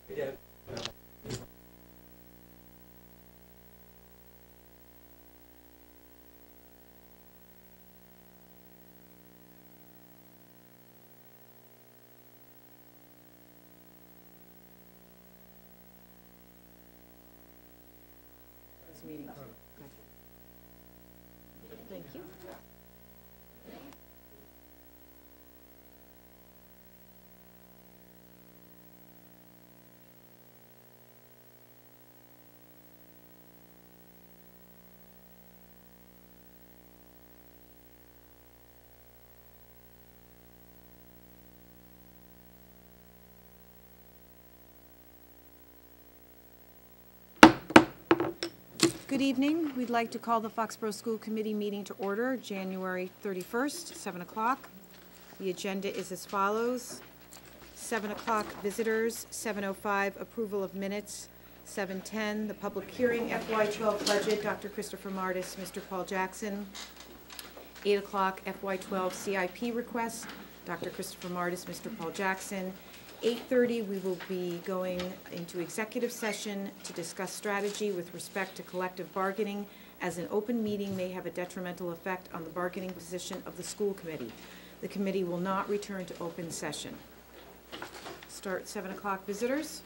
Meeting. Thank you. Good evening. We'd like to call the Foxboro School Committee meeting to order, January 31st, 7 o'clock. The agenda is as follows. 7 o'clock visitors, 7:05 approval of minutes, 7:10 the public hearing FY12 budget, Dr. Christopher Martes, Mr. Paul Jackson. 8 o'clock FY12 CIP requests, Dr. Christopher Martes, Mr. Paul Jackson. 8:30, we will be going into executive session to discuss strategy with respect to collective bargaining, as an open meeting may have a detrimental effect on the bargaining position of the school committee. The committee will not return to open session. Start 7 o'clock visitors.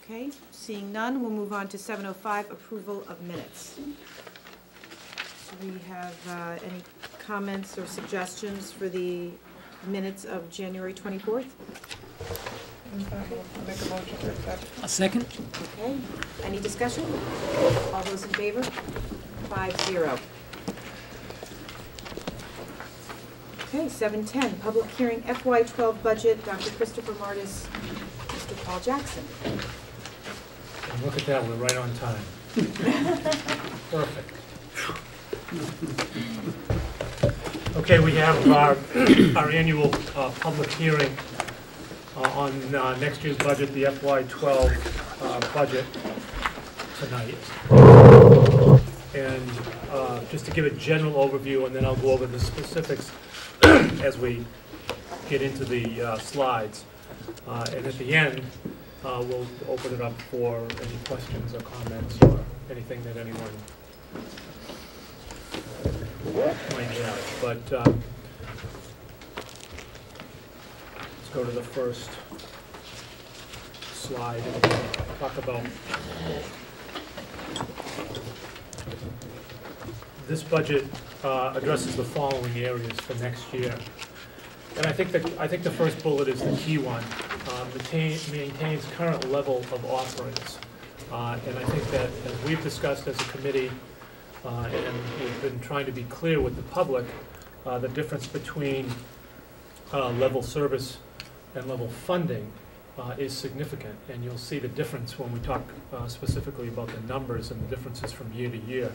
Okay, seeing none, we'll move on to 7:05 approval of minutes. Do we have any comments or suggestions for the minutes of January 24th? I'll make a motion to accept. A second. Okay. Any discussion? All those in favor? 5-0. Okay, 7:10, public hearing FY12 budget, Dr. Christopher Martes, Mr. Paul Jackson. And look at that, we're right on time. Perfect. Okay, we have our annual public hearing on next year's budget, the FY12 budget tonight. And just to give a general overview, and then I'll go over the specifics as we get into the slides. And at the end, we'll open it up for any questions or comments or anything that anyone might have. But let's go to the first slide and talk about this budget. Addresses the following areas for next year, and I think the first bullet is the key one. Maintains current level of offerings, and I think that as we've discussed as a committee, and we've been trying to be clear with the public, the difference between level service and level funding is significant, and you'll see the difference when we talk specifically about the numbers and the differences from year to year.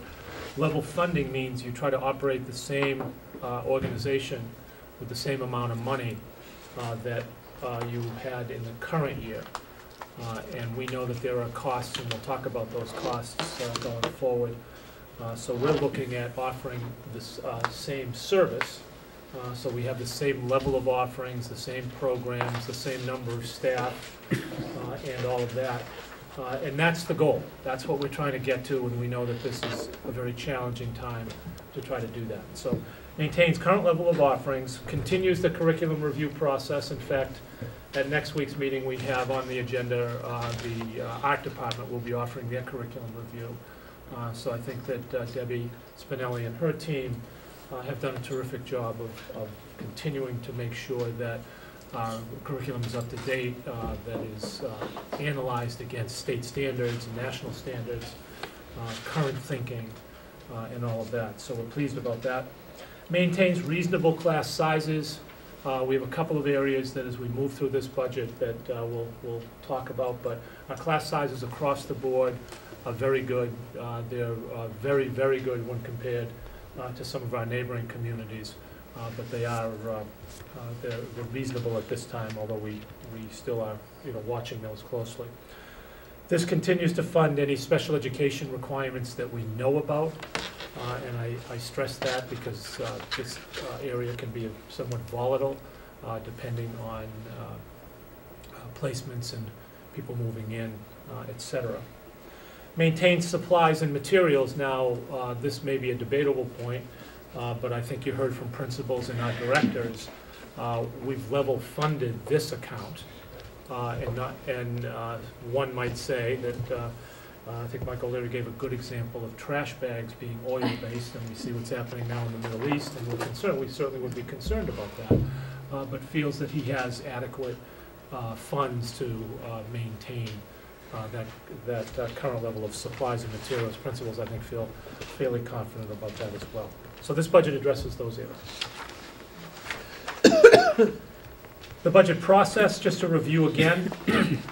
Level funding means you try to operate the same organization with the same amount of money that you had in the current year. And we know that there are costs, and we'll talk about those costs going forward. So we're looking at offering this same service. So we have the same level of offerings, the same programs, the same number of staff, and all of that. And that's the goal. That's what we're trying to get to, and we know that this is a very challenging time to try to do that. So maintains current level of offerings, continues the curriculum review process. In fact, at next week's meeting, we have on the agenda the art department will be offering their curriculum review. So I think that Debbie Spinelli and her team have done a terrific job of continuing to make sure that our curriculum is up to date, that is analyzed against state standards and national standards, current thinking, and all of that. So we're pleased about that. Maintains reasonable class sizes. We have a couple of areas that as we move through this budget that we'll talk about, but our class sizes across the board are very good. They're very, very good when compared to some of our neighboring communities, but they are they're reasonable at this time, although we still are watching those closely. This continues to fund any special education requirements that we know about, and I stress that because this area can be somewhat volatile. depending on placements and people moving in, etc. Maintain supplies and materials. Now, this may be a debatable point, but I think you heard from principals and our directors. We've level funded this account, and one might say that I think Mike O'Leary gave a good example of trash bags being oil-based, and we see what's happening now in the Middle East, and we certainly would be concerned about that, but feels that he has adequate funds to maintain that current level of supplies and materials. Principals, I think, feel fairly confident about that as well. So this budget addresses those areas. The budget process, just to review again,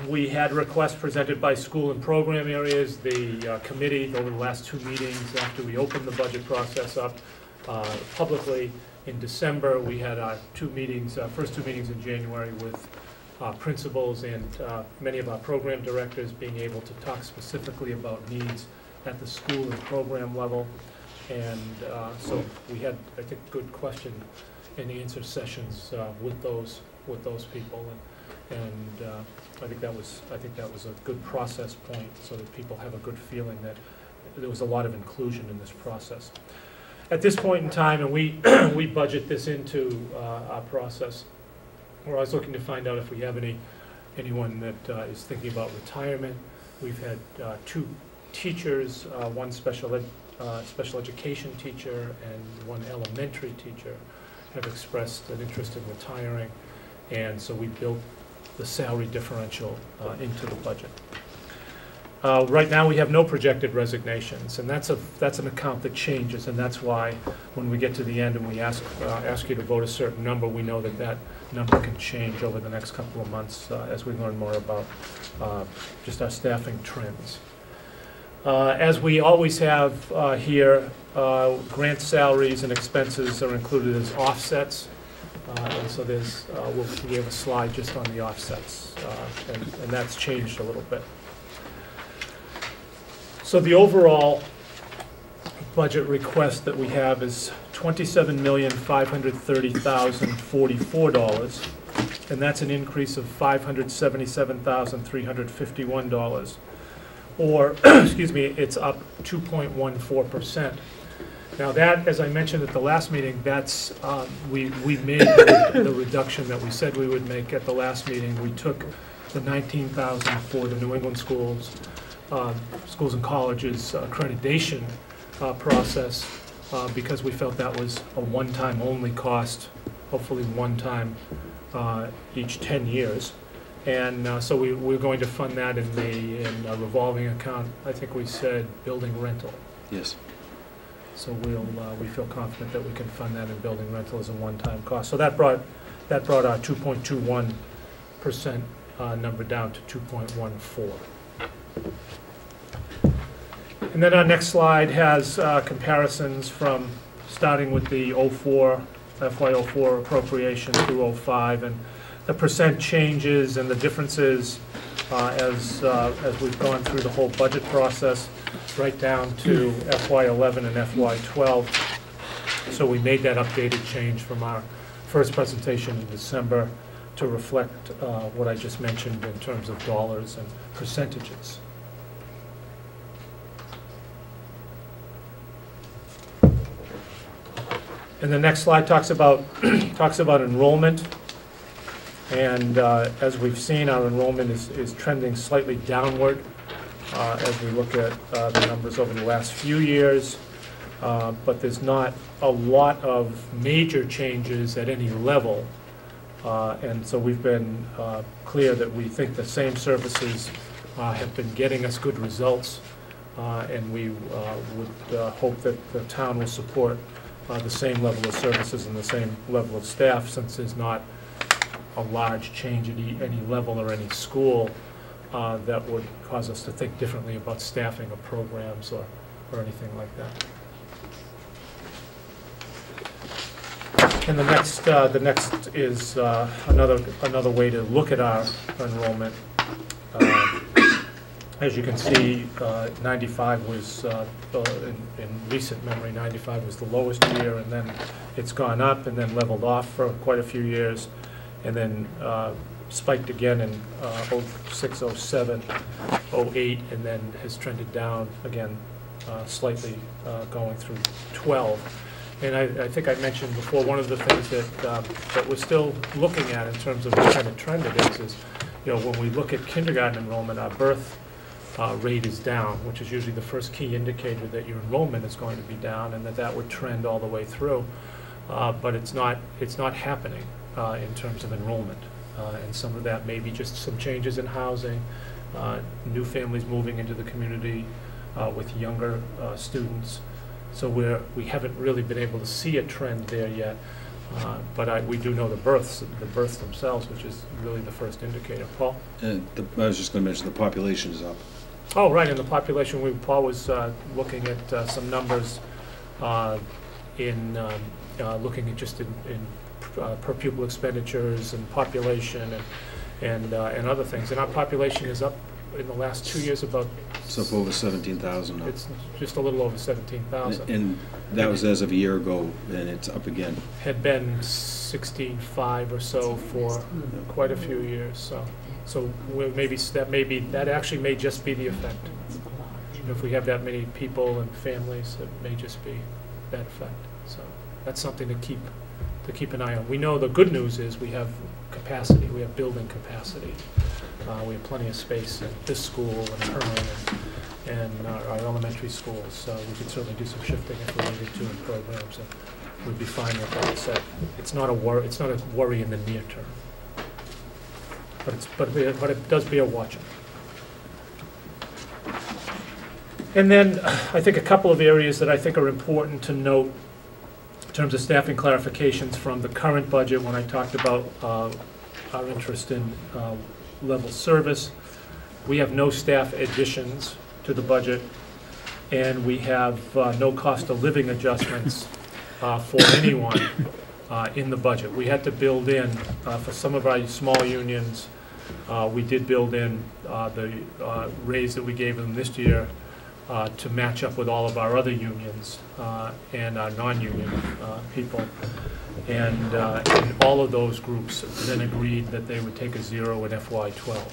we had requests presented by school and program areas. The committee, over the last 2 meetings, after we opened the budget process up publicly in December, we had our first two meetings in January with principals and many of our program directors being able to talk specifically about needs at the school and program level. And so we had, I think, good question and answer sessions with those people, and I think that was a good process point, so that people have a good feeling that there was a lot of inclusion in this process. At this point in time, and we we budget this into our process, we're always looking to find out if we have anyone that is thinking about retirement. We've had 2 teachers, one special education teacher and one elementary teacher have expressed an interest in retiring, and so we built the salary differential into the budget. Right now we have no projected resignations, and that's an account that changes, and that's why when we get to the end and we ask you to vote a certain number, we know that number can change over the next couple of months as we learn more about just our staffing trends. As we always have here, grant salaries and expenses are included as offsets, and so we have a slide just on the offsets, and that's changed a little bit. So the overall budget request that we have is $27,530,044, and that's an increase of $577,351. Or, excuse me, it's up 2.14%. Now that, as I mentioned at the last meeting, that's, we made the reduction that we said we would make at the last meeting. We took the $19,000 for the New England schools and colleges accreditation process because we felt that was a one-time only cost, hopefully one time each 10 years. And so we're going to fund that in a revolving account. I think we said building rental. Yes. So we feel confident that we can fund that in building rental as a one-time cost. So that brought our 2.21% number down to 2.14. And then our next slide has comparisons from starting with the FY04 appropriation through 05, and the percent changes and the differences as we've gone through the whole budget process, right down to FY11 and FY12. So we made that updated change from our first presentation in December to reflect what I just mentioned in terms of dollars and percentages. And the next slide talks about enrollment. And as we've seen, our enrollment is trending slightly downward as we look at the numbers over the last few years. But there's not a lot of major changes at any level. And so we've been clear that we think the same services have been getting us good results. And we would hope that the town will support the same level of services and the same level of staff, since there's not a large change at any level or any school that would cause us to think differently about staffing of programs or anything like that. And the next is another way to look at our enrollment. As you can see, 95 was, in recent memory, 95 was the lowest year, and then it's gone up and then leveled off for quite a few years. and then spiked again in 06, 07, 08, and then has trended down again slightly going through 12. And I think I mentioned before, one of the things that we're still looking at in terms of what kind of trend it is, you know, when we look at kindergarten enrollment, our birth rate is down, which is usually the first key indicator that your enrollment is going to be down, and that would trend all the way through. But it's not happening in terms of enrollment. And some of that may be just some changes in housing, new families moving into the community with younger students. So we haven't really been able to see a trend there yet. But we do know the births themselves, which is really the first indicator. Paul? I was just going to mention the population is up. Oh, right, in the population, Paul was looking at some numbers looking at just in per pupil expenditures and population and other things. And our population is up in the last 2 years about... It's up over 17,000 now. It's just a little over 17,000. And that was as of a year ago, and it's up again. Had been 16.5 or so for quite a few years. So that actually may just be the effect. If we have that many people and families, it may just be that effect. So that's something to keep an eye on. We know the good news is we have capacity. We have building capacity. We have plenty of space at this school and Hearn and our elementary schools. So we could certainly do some shifting if we needed to in programs, and we'd be fine with that. So it's not a worry. It's not a worry in the near term. But it does bear watching. And then I think a couple of areas that I think are important to note in terms of staffing clarifications from the current budget, when I talked about our interest in level service. We have no staff additions to the budget, and we have no cost of living adjustments for anyone in the budget. We had to build in, for some of our small unions, we did build in the raise that we gave them this year to match up with all of our other unions and our non-union people. And all of those groups then agreed that they would take a 0 in FY12.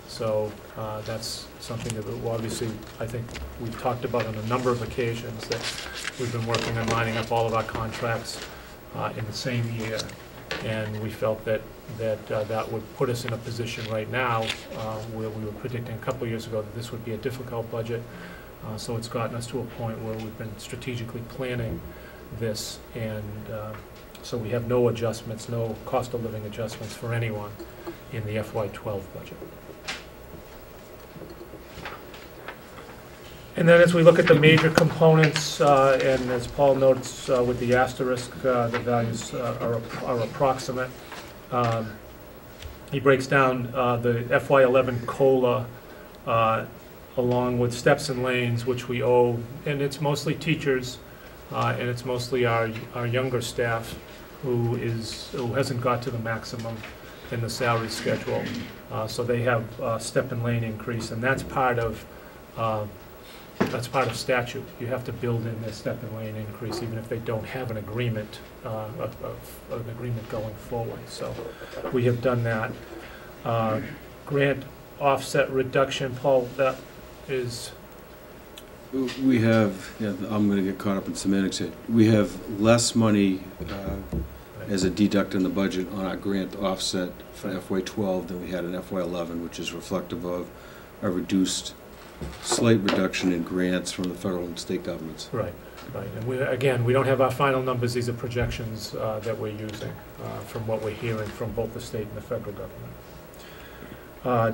So that's something that obviously I think we've talked about on a number of occasions, that we've been working on lining up all of our contracts in the same year. And we felt that that would put us in a position right now where we were predicting a couple of years ago that this would be a difficult budget. So it's gotten us to a point where we've been strategically planning this, and so we have no adjustments, no cost of living adjustments for anyone in the FY12 budget. And then as we look at the major components, and as Paul notes with the asterisk, the values are approximate. He breaks down the FY11 COLA along with steps and lanes, which we owe, and it's mostly teachers, and it's mostly our younger staff who hasn't got to the maximum in the salary schedule. So they have step and lane increase, and that's part of statute. You have to build in this step and lane increase even if they don't have an agreement, an agreement going forward. So we have done that. Grant offset reduction, Paul, that is... We have, I'm going to get caught up in semantics here. We have less money as a deduct in the budget on our grant offset for FY12 than we had in FY11, which is reflective of a slight reduction in grants from the federal and state governments. Right. And we don't have our final numbers. These are projections that we're using from what we're hearing from both the state and the federal government.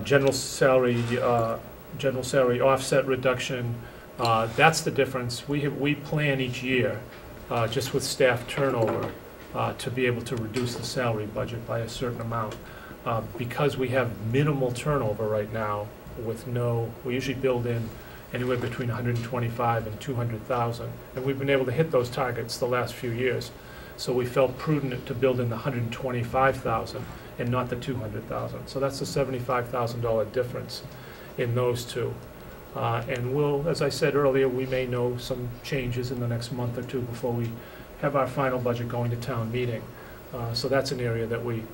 General salary offset reduction. That's the difference. We plan each year, just with staff turnover, to be able to reduce the salary budget by a certain amount. Because we have minimal turnover right now, we usually build in anywhere between 125 and 200,000, and we've been able to hit those targets the last few years. So we felt prudent to build in the 125,000 and not the 200,000. So that's the $75,000 difference in those two. And as I said earlier, we may know some changes in the next month or two before we have our final budget going to town meeting. So that's an area that we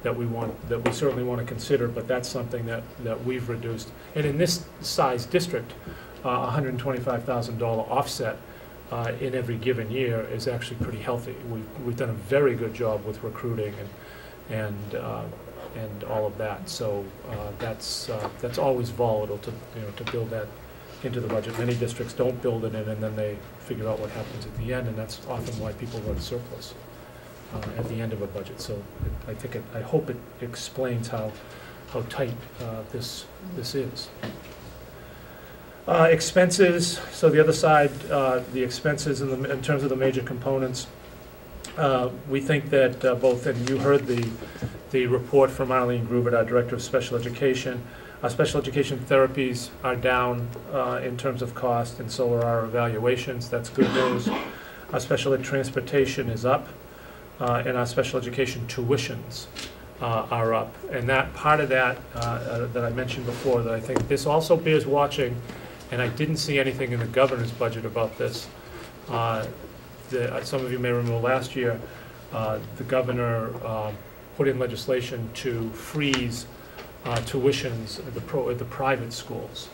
certainly want to consider, but that's something that we've reduced. And in this size district, $125,000 offset in every given year is actually pretty healthy. We've done a very good job with recruiting and all of that. So that's always volatile to build that into the budget. Many districts don't build it in, and then they figure out what happens at the end, and that's often why people run surplus at the end of a budget. So I hope it explains how tight this is. Expenses, so the other side, the expenses in terms of the major components, we think that both, and you heard the report from Arlene Grubert, our Director of Special Education. Our special education therapies are down in terms of cost, and so are our evaluations. That's good news. Our special ed transportation is up, and our special education tuitions are up. And that part of that that I mentioned before, that I think this also bears watching, and I didn't see anything in the governor's budget about this. Some of you may remember last year, the governor put in legislation to freeze tuitions at the private schools.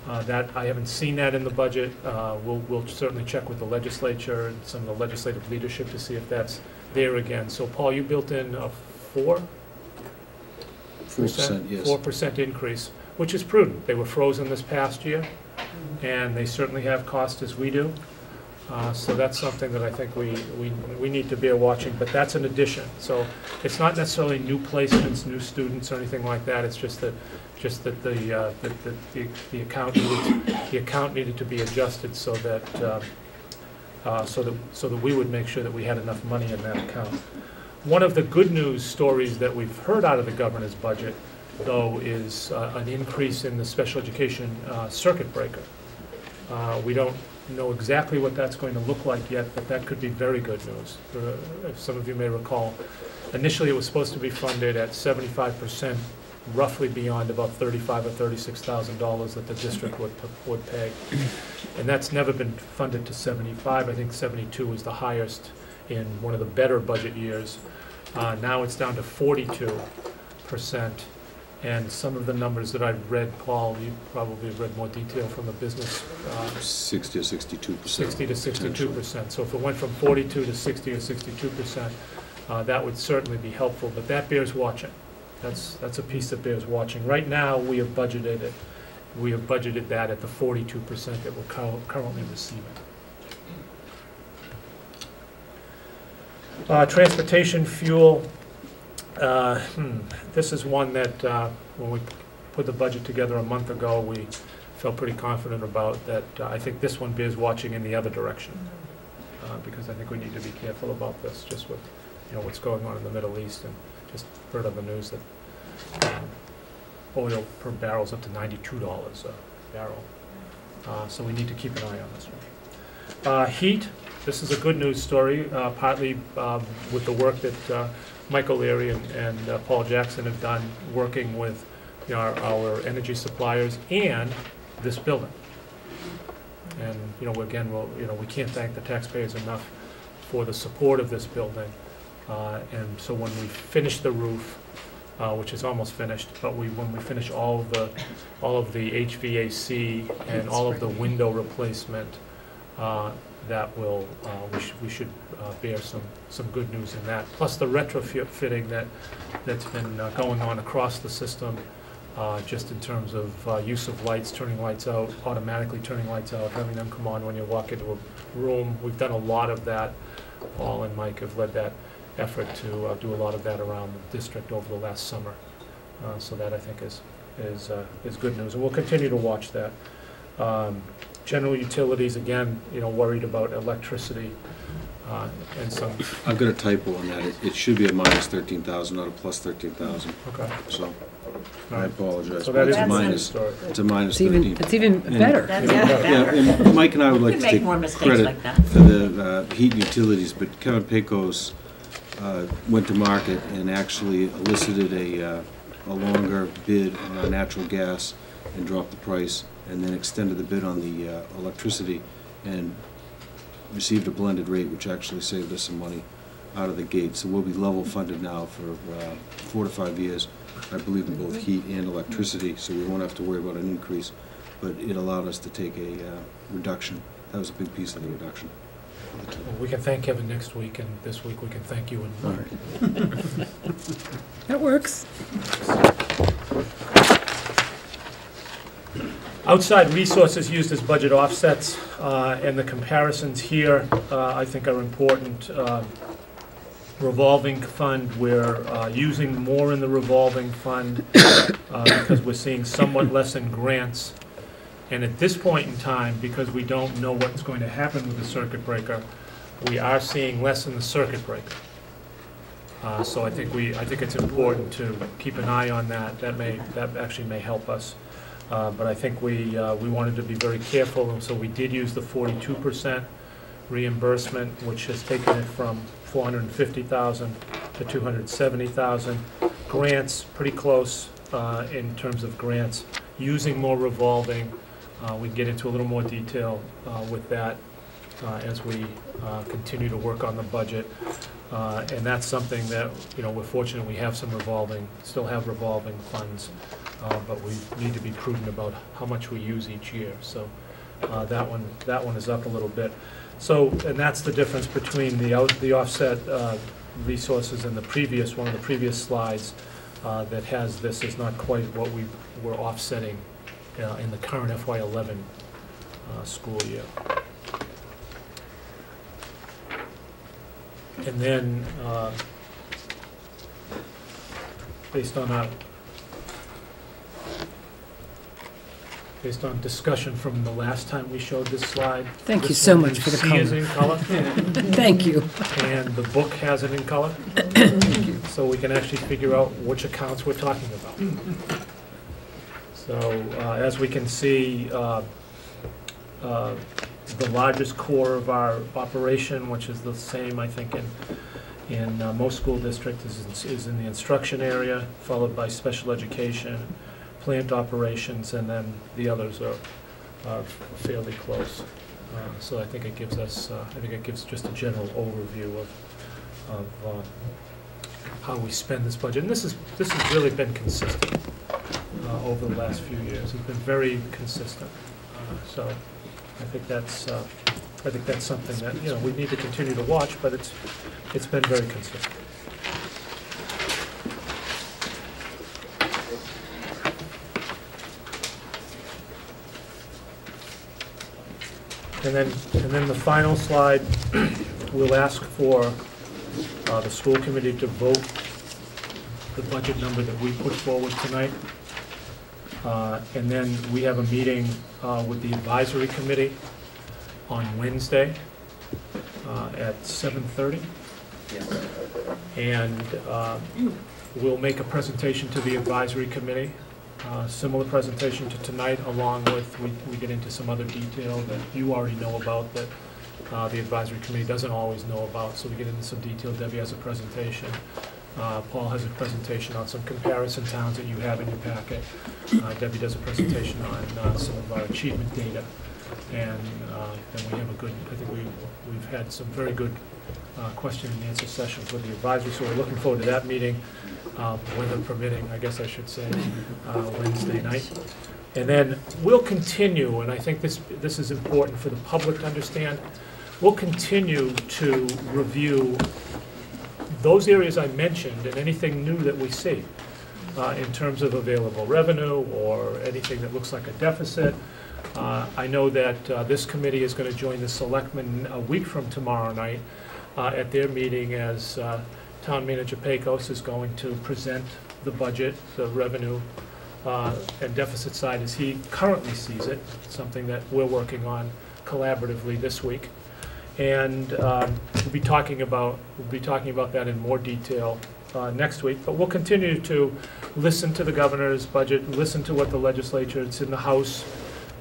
That I haven't seen that in the budget. We'll certainly check with the legislature and some of the legislative leadership to see if that's there again. So Paul, you built in a 4%, yes. 4% increase, which is prudent. They were frozen this past year, and they certainly have cost as we do. So that's something that I think we need to bear watching, but that's an addition. So it's not necessarily new placements, new students, or anything like that. It's just that the account needed to be adjusted so that we would make sure that we had enough money in that account. One of the good news stories that we've heard out of the governor's budget, though, is an increase in the special education circuit breaker. We don't know exactly what that's going to look like yet, but that could be very good news. If some of you may recall, initially it was supposed to be funded at 75%, roughly beyond about $35,000 or $36,000 that the district would pay. And that's never been funded to 75. I think 72 was the highest in one of the better budget years. Now it's down to 42%. And some of the numbers that I've read, Paul, you probably have read more detail from the business. 60 or 62%. 60 to 62%. So if it went from 42 to 60 or 62%, that would certainly be helpful. But that bears watching. That's a piece that bears watching. Right now, we have budgeted it. We have budgeted that at the 42% that we're currently receiving. Transportation, fuel. This is one that when we put the budget together a month ago, we felt pretty confident about. That I think this one bears watching in the other direction, because I think we need to be careful about this, just with what's going on in the Middle East, and just heard on the news that oil per barrel is up to $92 a barrel. So we need to keep an eye on this one. Heat. This is a good news story, partly with the work that Mike O'Leary and Paul Jackson have done, working with our energy suppliers and this building. And again, we can't thank the taxpayers enough for the support of this building. And so when we finish the roof, which is almost finished, but when we finish all of the HVAC and all of the window replacement, that will we should bear some good news in that. Plus the retrofitting that's been going on across the system, just in terms of use of lights, turning lights out, automatically turning lights out, having them come on when you walk into a room. We've done a lot of that. Paul and Mike have led that effort to do a lot of that around the district over the last summer. So that I think is good news, and we'll continue to watch that. General utilities, again, worried about electricity and some. I've got a typo on that. It should be a minus 13,000, not a plus 13,000. Okay. So I apologize. So that is it's a minus. It's a minus 13. It's even better. That's Yeah, and Mike and I would like to make take more mistakes credit like that. for the heat and utilities, but Kevin Pecos went to market and actually elicited a longer bid on our natural gas and dropped the price, and then extended the bid on the electricity and received a blended rate, which actually saved us some money out of the gate. So we'll be level funded now for 4 to 5 years, I believe, in both heat and electricity, so we won't have to worry about an increase. But it allowed us to take a reduction. That was a big piece of the reduction. Well, we can thank Kevin next week, and this week we can thank you. All right. That works. Outside resources used as budget offsets, and the comparisons here, I think are important. Revolving fund, we're using more in the revolving fund because we're seeing somewhat less in grants. And at this point in time, because we don't know what's going to happen with the circuit breaker, we are seeing less in the circuit breaker. So I think it's important to keep an eye on that. That actually may help us. But I think we wanted to be very careful, and so we did use the 42% reimbursement, which has taken it from $450,000 to $270,000. Grants, pretty close in terms of grants. Using more revolving, we can get into a little more detail with that as we continue to work on the budget. And that's something that, we're fortunate we have some still have revolving funds, but we need to be prudent about how much we use each year. So that one is up a little bit. So, and that's the difference between the offset resources and one of the previous slides that has this is not quite what we were offsetting in the current FY11 school year. And then, based on discussion from the last time we showed this slide. Thank you so much for the color. C is in color. Thank you. And the book has it in color. So we can actually figure out which accounts we're talking about. So as we can see, the largest core of our operation, which is the same, I think, in most school districts, is in the instruction area, followed by special education, plant operations, and then the others are fairly close. So I think it gives us, just a general overview of how we spend this budget. And this has really been consistent over the last few years. It's been very consistent. So I think that's something that we need to continue to watch, but it's been very consistent. And then the final slide, we'll ask for the school committee to vote the budget number that we put forward tonight. And then we have a meeting with the advisory committee on Wednesday at 7:30. And we'll make a presentation to the advisory committee. Similar presentation to tonight, along with, we get into some other detail that you already know about that the advisory committee doesn't always know about, so we get into some detail. Debbie has a presentation. Paul has a presentation on some comparison towns that you have in your packet. Debbie does a presentation on some of our achievement data. And then we have I think we've had some very good question and answer sessions with the advisory, so we're looking forward to that meeting. Weather permitting, I guess I should say, Wednesday night. And then we'll continue, and I think this is important for the public to understand, we'll continue to review those areas I mentioned and anything new that we see in terms of available revenue or anything that looks like a deficit. I know that this committee is going to join the selectmen a week from tomorrow night at their meeting as Town Manager Pecos is going to present the budget, the revenue and deficit side as he currently sees it, something that we're working on collaboratively this week. And we'll be talking about that in more detail next week. But we'll continue to listen to the governor's budget, listen to what the legislature, it's in the House.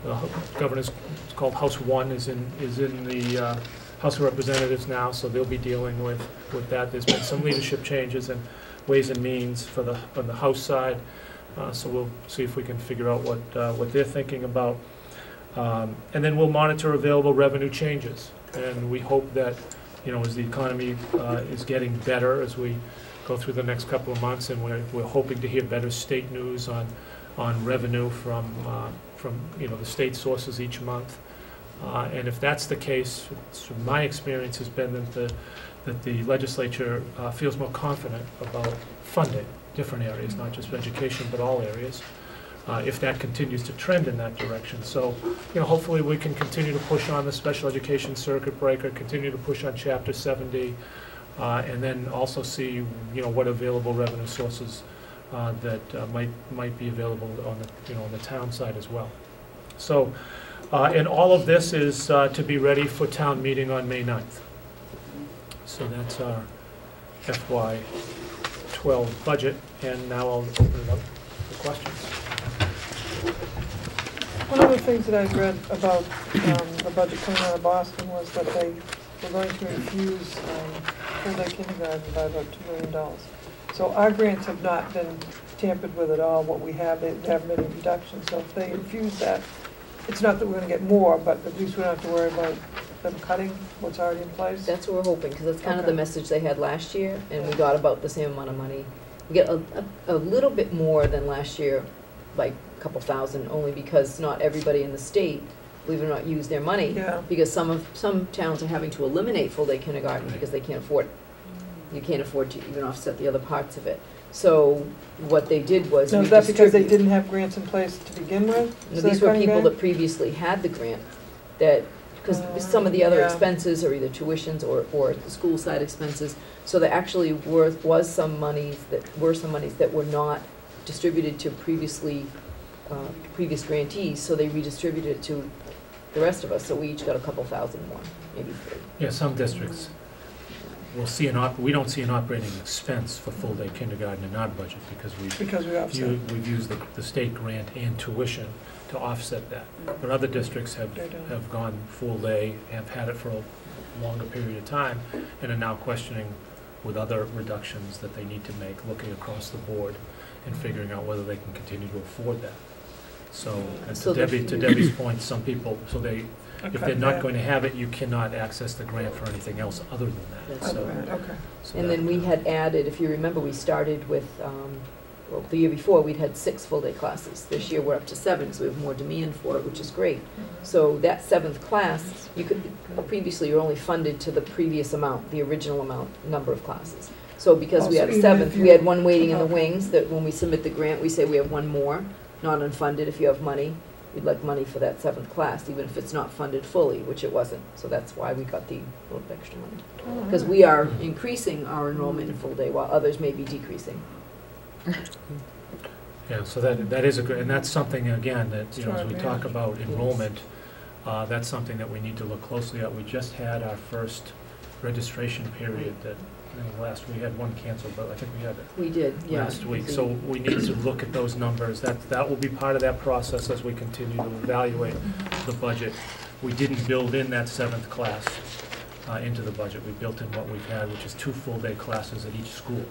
The governor's, it's called House 1, is in the House of Representatives now, so they'll be dealing with that. There's been some leadership changes and Ways and Means on the House side, so we'll see if we can figure out what they're thinking about. And then we'll monitor available revenue changes, and we hope that as the economy is getting better as we go through the next couple of months, and we're hoping to hear better state news on revenue from the state sources each month. And if that's the case, my experience has been that the legislature feels more confident about funding different areas, not just education, but all areas, if that continues to trend in that direction. So, hopefully we can continue to push on the special education circuit breaker, continue to push on Chapter 70, and then also see, what available revenue sources that might be available on the town side as well. So, and all of this is to be ready for town meeting on May 9th. So that's our FY12 budget, and now I'll open it up for questions. One of the things that I've read about the budget coming out of Boston was that they were going to infuse full-day kindergarten by about $2 million. So our grants have not been tampered with at all. What we have, they haven't made any reductions. So if they infuse that, it's not that we're going to get more, but at least we don't have to worry about them cutting what's already in place. That's what we're hoping, because that's kind of Okay. the message they had last year, and we got about the same amount of money. We get a little bit more than last year, like a couple thousand, only because not everybody in the state, believe it or not, use their money. Yeah. Because some towns are having to eliminate full-day kindergarten because they can't afford it. You can't afford to even offset the other parts of it. So what they did was Now, is that because they redistribute. didn't have grants in place to begin with? No, So these they're were cutting people back? that previously had the grant, that, because some of the other Yeah. expenses are either tuitions or the school side expenses. So there actually was some monies that were not distributed to previous grantees, so they redistributed it to the rest of us. So we each got a couple thousand more, maybe 3. Yeah, some districts will see we don't see an operating expense for full-day kindergarten in our budget because Because we offset. we've used the state grant and tuition to offset that. But other districts They don't. have gone full day, have had it for a longer period of time, and are now questioning with other reductions that they need to make, looking across the board and figuring out whether they can continue to afford that. So, and So to the- Debbie's point, some people, if they're not Okay. going to have it, you cannot access the grant for anything else other than that. That's So- right. Okay. so And that- then we had added, if you remember, we started with, the year before, we'd had 6 full-day classes. This year, we're up to 7, so we have more demand for it, which is great. So that 7th class, previously, you're only funded to the previous amount, the original amount, number of classes. So because Oh, we so had a even 7th, if we you- had one waiting in the Okay. wings, that when we submit the grant, we say we have one more, not unfunded. If you have money, we'd like money for that 7th class, even if it's not funded fully, which it wasn't. So that's why we got the little extra money. Because we are increasing our enrollment in full day, while others may be decreasing. Yeah, so that is and that's something, again, that, as we Extraordinary. talk about enrollment, that's something that we need to look closely at. We just had our first registration period that, we had one canceled, but I think we had it We did, yeah. last week. So we need to look at those numbers. That will be part of that process as we continue to evaluate the budget. We didn't build in that 7th class into the budget. We built in what we've had, which is 2 full-day classes at each school.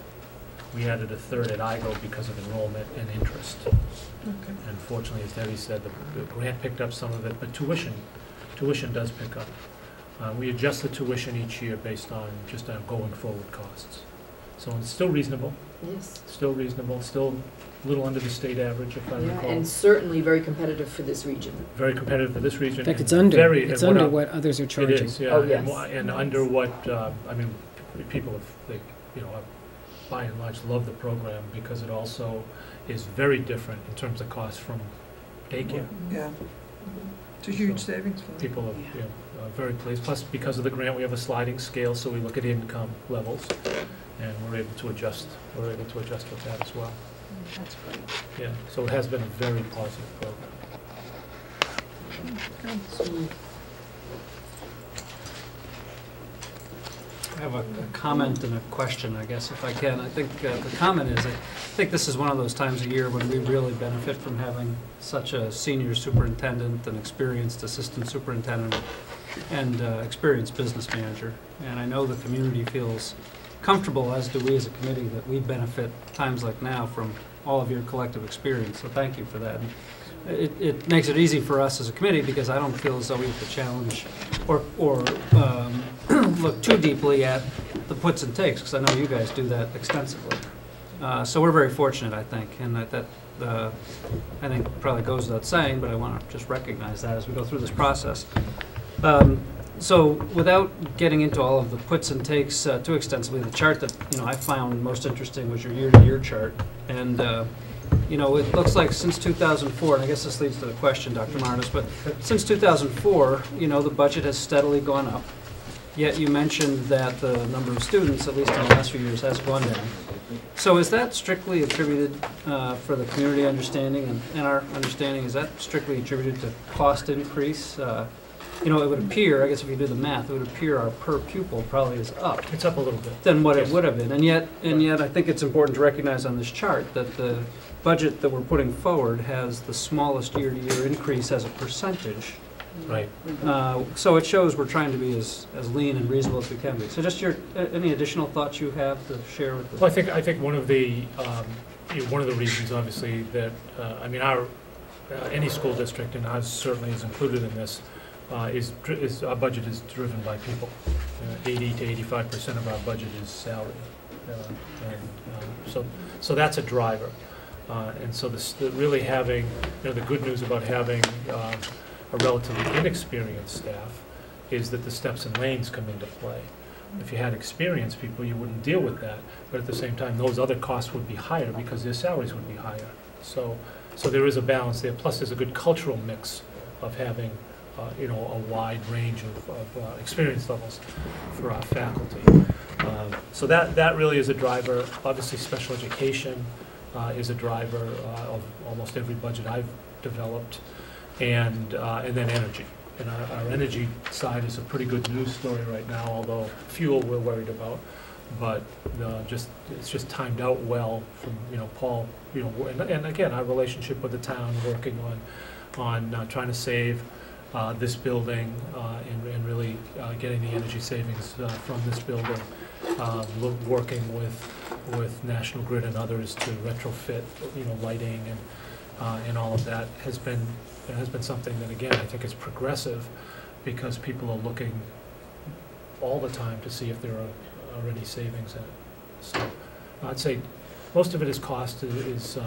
We added a 3rd at IGO because of enrollment and interest. Okay. And fortunately, as Debbie said, the grant picked up some of it, but tuition does pick up. We adjust the tuition each year based on just our going forward costs. So it's still reasonable, Yes. still a little under the state average, if I Yeah, recall. and certainly very competitive for this region. Very competitive for this region. In fact, and it's under, very- it's and what under I- what others are It charging. is, yeah. Oh, and yes. And under what, people have, by and large, love the program because it also is very different in terms of cost from daycare. Yeah. It's a huge savings for them. People are, very pleased. Plus, because of the grant, we have a sliding scale, so we look at income levels, and we're able to adjust with that as well. That's great. Yeah, so it has been a very positive program. I have a comment and a question, I guess, if I can. I think the comment is, I think this is one of those times a year when we really benefit from having such a senior superintendent, an experienced assistant superintendent, and experienced business manager. And I know the community feels comfortable, as do we as a committee, that we benefit times like now from all of your collective experience. So thank you for that. And it makes it easy for us as a committee because I don't feel as though we have to challenge or look too deeply at the puts and takes, because I know you guys do that extensively. So we're very fortunate, I think, and that I think probably goes without saying, but I want to just recognize that as we go through this process. So without getting into all of the puts and takes too extensively, the chart that I found most interesting was your year-to-year chart, and it looks like since 2004, and I guess this leads to the question, Dr. Martes, but since 2004, the budget has steadily gone up. Yet you mentioned that the number of students, at least in the last few years, has gone down. So is that strictly attributed, for the community understanding and our understanding, is that strictly attributed to cost increase? It would appear, I guess if you do the math, it would appear our per pupil probably is up. It's up a little bit. Than what Yes. it would have been. And yet I think it's important to recognize on this chart that the budget that we're putting forward has the smallest year-to-year increase as a percentage. Right. So it shows we're trying to be as lean and reasonable as we can be. So just any additional thoughts you have to share with us? Well, I think one of the reasons, obviously, that our any school district, and ours certainly is included in this, is our budget is driven by people. 80 to 85% of our budget is salary, so that's a driver. And so really having the good news about having a relatively inexperienced staff is that the steps and lanes come into play. If you had experienced people, you wouldn't deal with that, but at the same time, those other costs would be higher because their salaries would be higher. So there is a balance there. Plus, there's a good cultural mix of having a wide range of experience levels for our faculty. So that really is a driver. Obviously, special education is a driver of almost every budget I've developed, and then energy. And our energy side is a pretty good news story right now, although fuel we're worried about. But it's just timed out well from Paul, and again, our relationship with the town, working on trying to save this building and really getting the energy savings from this building, working with National Grid and others to retrofit lighting and all of that has been something that, again, I think is progressive, because people are looking all the time to see if there are any savings in it. So I'd say most of it is cost, is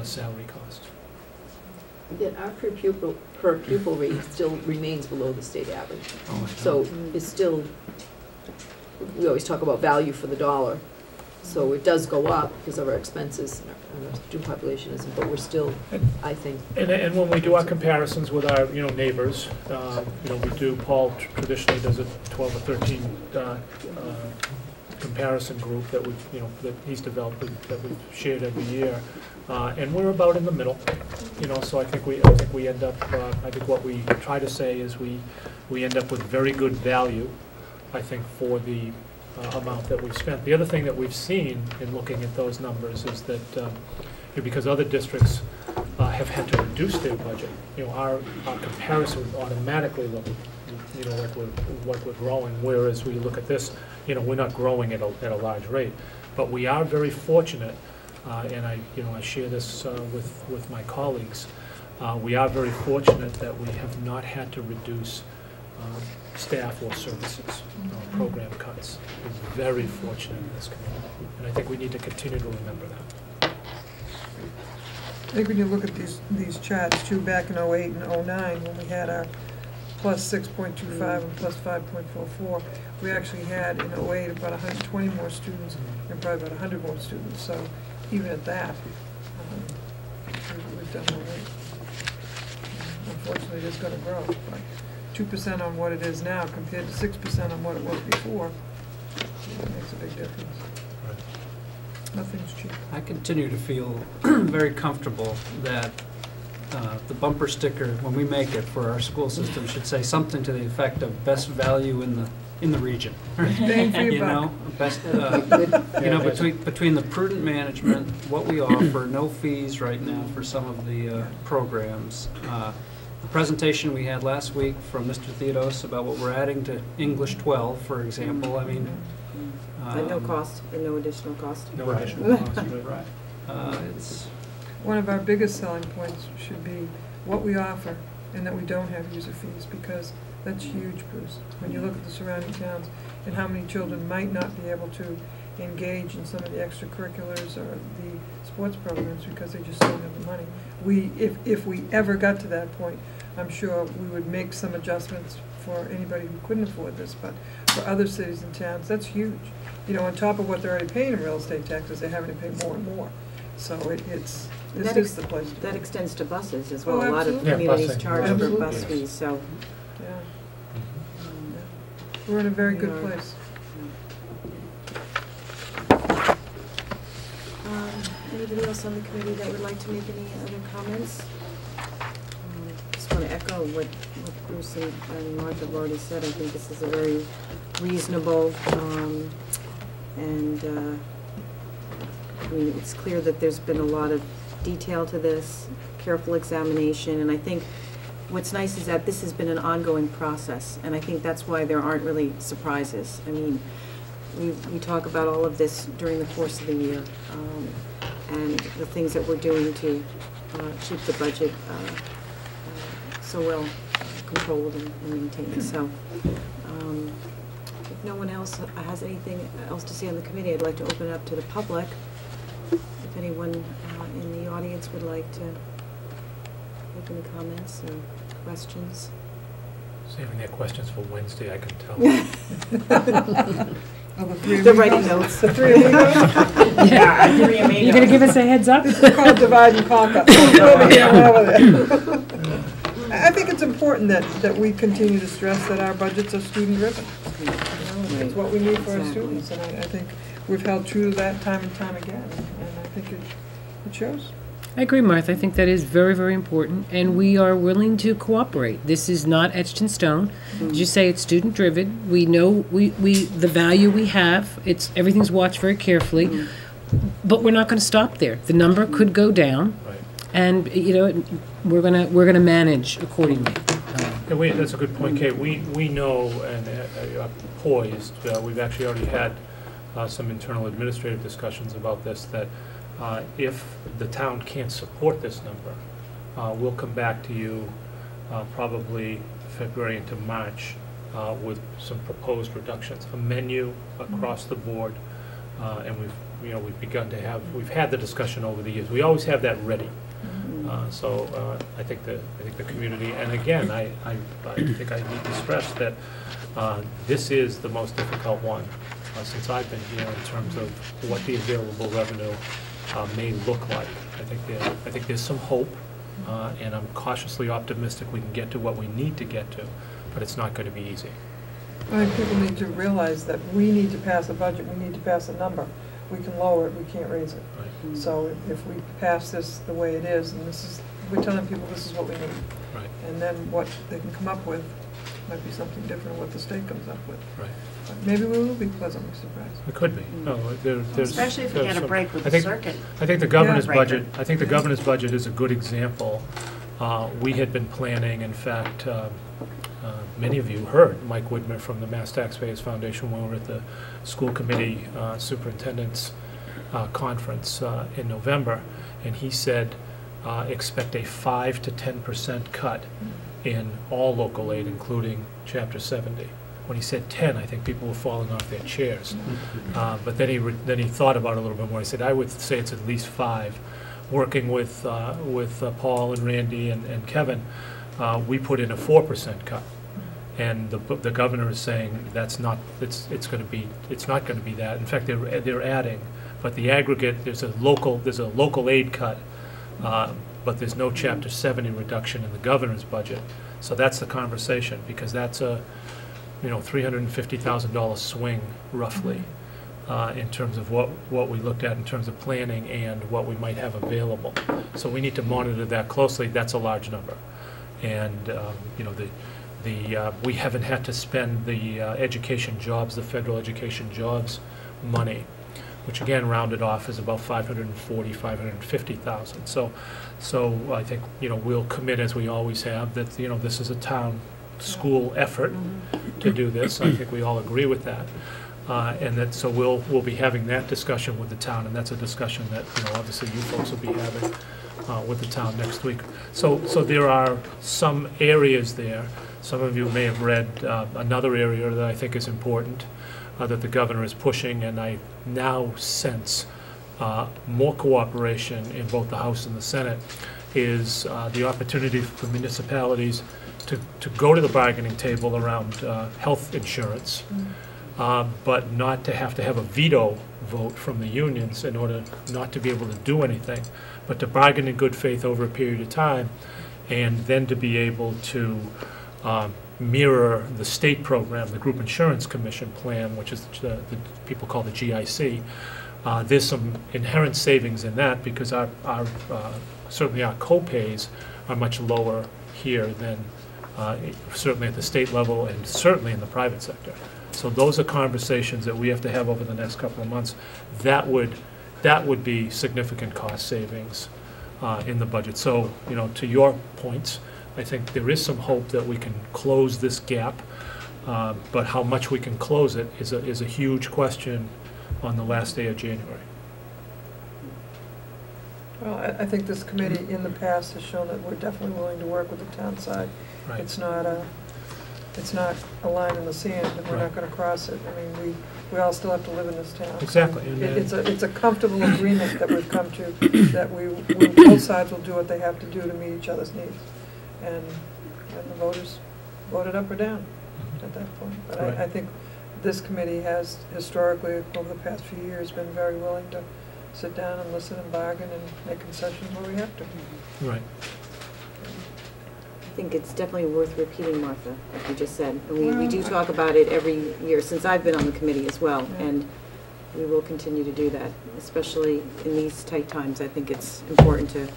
salary cost. Yet our per pupil rate still remains below the state average. So it's still, we always talk about value for the dollar. So it does go up because of our expenses, and our student population isn't, but we're still, I think. And when we do our comparisons with our neighbors, we do, Paul traditionally does a 12 or 13 comparison group that that he's developed, that we've shared every year, and we're about in the middle. So I think we end up. I think what we try to say is we end up with very good value, I think, for the amount that we've spent. The other thing that we've seen in looking at those numbers is that because other districts have had to reduce their budget, our comparison would automatically look like we're growing, whereas we look at this, we're not growing at a large rate. But we are very fortunate, and I share this with my colleagues. We are very fortunate that we have not had to reduce staff or services, program cuts. We're very fortunate in this community, and I think we need to continue to remember that. I think when you look at these charts too, back in 08 and 09, when we had our plus 6.25 and plus 5.44, we actually had in 08 about 120 more students and probably about 100 more students. So even at that, we've done all right. Unfortunately, it's going to grow. But 2% on what it is now compared to 6% on what it was before, it makes a big difference. Right. Nothing's cheap. I continue to feel very comfortable that the bumper sticker, when we make it for our school system, should say something to the effect of best value in the region. Bang for your buck. Best, between the prudent management, what we offer, no fees right now for some of the programs. The presentation we had last week from Mr. Theodos about what we're adding to English 12, for example, I mean. At no cost, and no additional cost. No additional cost, right? It's One of our biggest selling points should be what we offer and that we don't have user fees, because That's huge, Bruce. When you look at the surrounding towns and how many children might not be able to engage in some of the extracurriculars or the sports programs because they just don't have the money. If we ever got to that point, I'm sure we would make some adjustments for anybody who couldn't afford this, but for other cities and towns, that's huge. You know, on top of what they're already paying in real estate taxes, they're having to pay more and more. So this is the place to That be. extends to buses as Oh, well. A lot of absolutely. Yeah, communities busing. charge for Absolutely. bus fees, so. Yeah. We're in a very good We are. place. Anybody else on the committee that would like to make any other comments? Just want to echo what Bruce and Martha have already said. I think this is a very reasonable, and I mean, it's clear that there's been a lot of detail to this, careful examination, and I think what's nice is that this has been an ongoing process, and I think that's why there aren't really surprises. I mean, we talk about all of this during the course of the year, and the things that we're doing to keep the budget so well controlled and maintained. So, if no one else has anything else to say on the committee, I'd like to open it up to the public. If anyone in the audience would like to make any comments or questions. Saving their questions for Wednesday, I can tell. Oh, the three of They're you writing guys? notes. The three of you guys? You're gonna give us a heads up? This is called divide and conquer. Over here, over there. I think it's important that we continue to stress that our budgets are student-driven. It's what we need for our Exactly. students, and I think we've held true to that time and time again, and I think it shows. I agree, Martha. I think that is very, very important, and we are willing to cooperate. This is not etched in stone. As you say, it's student-driven. We know the value we have. Everything's watched very carefully, but we're not going to stop there. The number could go down, Right. and we're gonna manage accordingly. Yeah, that's a good point, Kate. We know and are poised, we've actually already had some internal administrative discussions about this, that if the town can't support this number, we'll come back to you probably February into March with some proposed reductions, a menu across the board, and we've had the discussion over the years. We always have that ready. So I think the community, and again, I think I need to stress that this is the most difficult one since I've been here in terms of what the available revenue may look like. I think there's some hope, and I'm cautiously optimistic we can get to what we need to get to, but it's not going to be easy. I think people need to realize that we need to pass a budget, we need to pass a number. We can lower it, we can't raise it. Right. So if we pass this the way it is, and we're telling people this is what we need. Right. And then what they can come up with might be something different than what the state comes up with. Right. But maybe we will be pleasantly surprised. It could be. No, there's Especially if we there's get a some- break with I the think- circuit. I think the governor's Yeah. budget, is a good example. We had been planning, in fact, many of you heard Mike Widmer from the Mass Taxpayers Foundation when we were at the school committee superintendent's conference in November, and he said, expect a 5 to 10% cut in all local aid, including Chapter 70. When he said 10, I think people were falling off their chairs. But then he thought about it a little bit more. He said, I would say it's at least 5. Working with Paul and Randy and Kevin, we put in a 4% cut. And the governor is saying it's not going to be that. In fact, they're adding, but the aggregate, there's a local aid cut, but there's no Chapter 70 reduction in the governor's budget. So that's the conversation, because that's a $350,000 swing roughly in terms of what we looked at in terms of planning and what we might have available. So we need to monitor that closely. That's a large number, and we haven't had to spend the education jobs, the federal education jobs money, which again rounded off is about $550,000. So I think we'll commit, as we always have, that this is a town school effort to do this. I think we all agree with that, and that so we'll be having that discussion with the town, and that's a discussion that obviously you folks will be having with the town next week. So there are some areas there. Some of you may have read another area that I think is important, that the governor is pushing, and I now sense more cooperation in both the House and the Senate, is the opportunity for municipalities to go to the bargaining table around health insurance, but not to have a veto vote from the unions in order not to be able to do anything, but to bargain in good faith over a period of time, and then to be able to mirror the state program, the Group Insurance Commission plan, which is the people call the GIC. There's some inherent savings in that because certainly our co-pays are much lower here than certainly at the state level and certainly in the private sector. So those are conversations that we have to have over the next couple of months. That would be significant cost savings in the budget. So, you know, to your points, I think there is some hope that we can close this gap, but how much we can close it is a huge question on the last day of January. Well, I think this committee in the past has shown that we're definitely willing to work with the town side. Right. It's not a line in the sand, and we're not Right. gonna cross it. I mean, we all still have to live in this town. Exactly. And, It's a comfortable agreement that we've come to, that both sides will do what they have to do to meet each other's needs. And the voters vote it up or down at that point. But Right. I think this committee has historically, over the past few years, been very willing to sit down and listen and bargain and make concessions where we have to. right. I think it's definitely worth repeating, Martha, like you just said. And we do talk about it every year since I've been on the committee as well, Yeah. and we will continue to do that, especially in these tight times. I think it's important to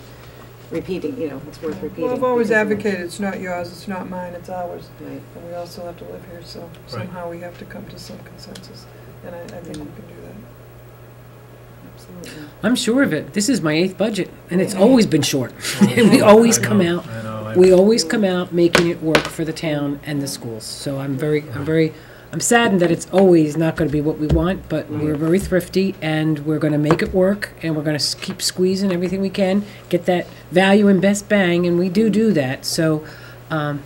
repeating, you know, it's worth repeating. Well, I've always because of- advocated, it's not yours, it's not mine, it's ours. Right. And we all still have to live here, so Right. somehow we have to come to some consensus. And I think we can do that. Absolutely. I'm sure of it. This is my 8th budget, and it's always been short. And we always come out. I know. We always come out making it work for the town and the schools. So I'm saddened that it's always not going to be what we want, but we're very thrifty, and we're going to make it work, and we're going to keep squeezing everything we can, get that value and best bang, and we do that. So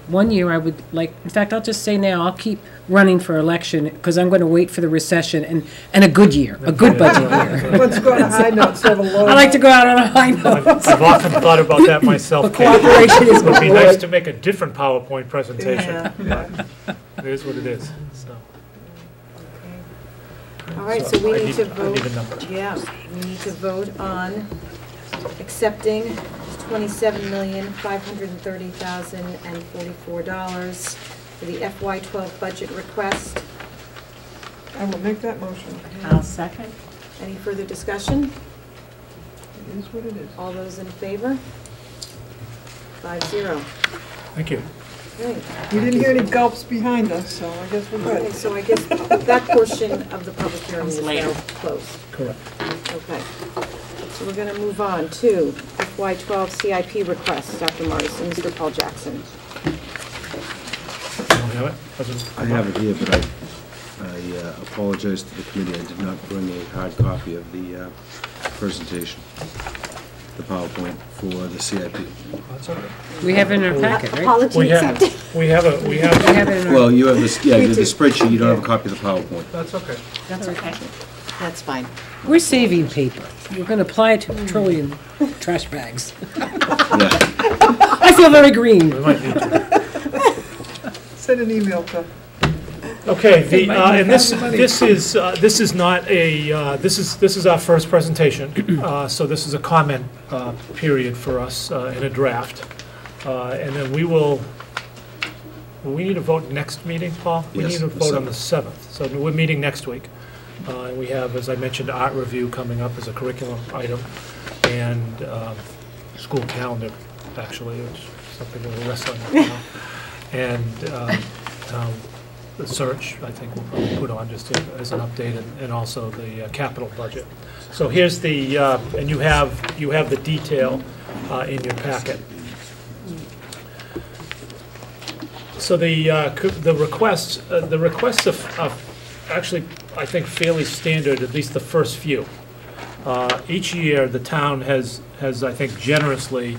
one year I would like, in fact, I'll just say now, I'll keep running for election, because I'm going to wait for the recession and a good year, a good budget year. Let's go on a high note instead of a low. I like to go out on a high note. I've often thought about that myself. But cooperation is It would be good. nice to make a different PowerPoint presentation. Yeah. But it is what it is, so. All right, so we I need to I vote. need a number. Yeah, we need to vote on accepting $27,530,044 for the FY12 budget request. I will make that motion. I'll second. Any further discussion? It is what it is. All those in favor? 5-0. Thank you. Great. We didn't hear any gulps behind us, so I guess we're Okay, good. so I guess that portion of the public hearing is now closed. Correct. Okay. So we're going to move on to FY12 CIP requests, Dr. Martes and Mr. Paul Jackson. You don't have it? Doesn't I have it here, but I apologize to the committee. I did not bring a hard copy of the presentation, the PowerPoint for the CIP. That's all right. We have it in our packet, right? Apology We have, accepted. we have a, We have it in our, Well, you have this, yeah, you have the We do. spreadsheet, you don't have a copy of the PowerPoint. that's okay. That's okay. That's fine. we're saving paper. We're going to apply it to petroleum trash bags. Yeah. I feel very green. We might need to. Send an email to. Okay, and this is not a, this is our first presentation, so this is a comment period for us in a draft. And then will we need a vote next meeting, Paul? We Yes, need a the vote on the 7th, so we're meeting next week. And we have, as I mentioned, art review coming up as a curriculum item, and school calendar, actually, which is something we're wrestling with now. And the search, I think we'll probably put on just as an update, and also the capital budget. So here's the, and you have the detail in your packet. So the requests are actually, I think, fairly standard, at least the first few. Each year, the town has I think, generously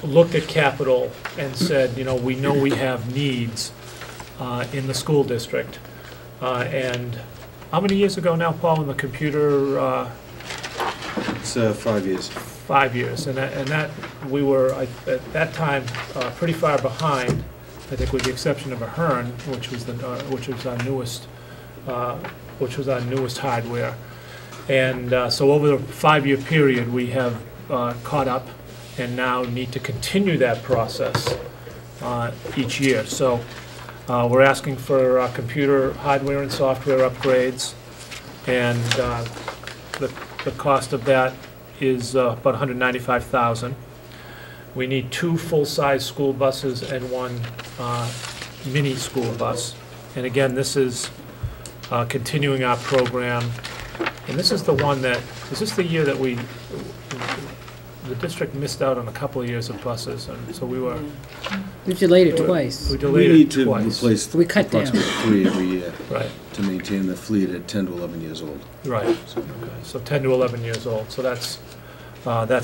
looked at capital and said, you know we have needs in the school district. And how many years ago now, Paul, when the computer, It's 5 years. 5 years, and that, we were, at that time, pretty far behind, I think with the exception of Ahern, which was our newest hardware. And so over the 5-year period, we have caught up and now need to continue that process each year. So we're asking for computer hardware and software upgrades, and the cost of that is about $195,000. We need 2 full-size school buses and 1 mini school bus. And again, this is continuing our program. And this is the one that, is this the year that the district missed out on a couple of years of buses, and so We've delayed it twice. we We delayed need it to twice. replace We cut down. approximately 3 every year Right, to maintain the fleet at 10 to 11 years old. right. Okay, so 10 to 11 years old, so that's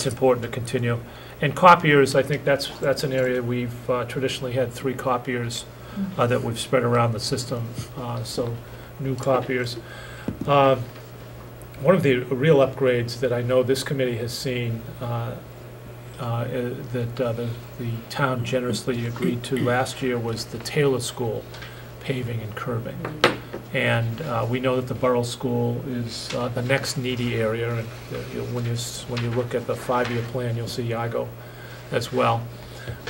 important to continue. And copiers, I think that's an area we've traditionally had 3 copiers that we've spread around the system, so new copiers. One of the real upgrades that I know this committee has seen that the town generously agreed to last year was the Taylor School paving and curbing. And we know that the Borough School is the next needy area, and when you look at the 5-year plan, you'll see Yago as well.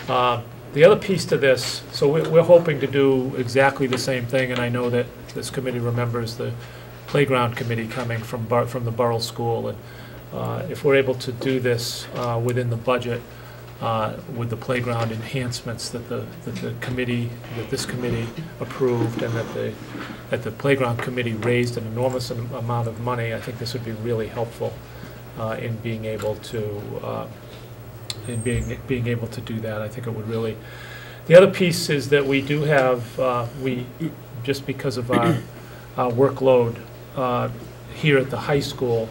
The other piece to this, so we're hoping to do exactly the same thing, and I know that this committee remembers the playground committee coming from the Borough School, and if we're able to do this within the budget with the playground enhancements that this committee approved, and that the playground committee raised an enormous amount of money, I think this would be really helpful in being able to being able to do that. I think it would really. The other piece is that we do have just because of our workload here at the high school,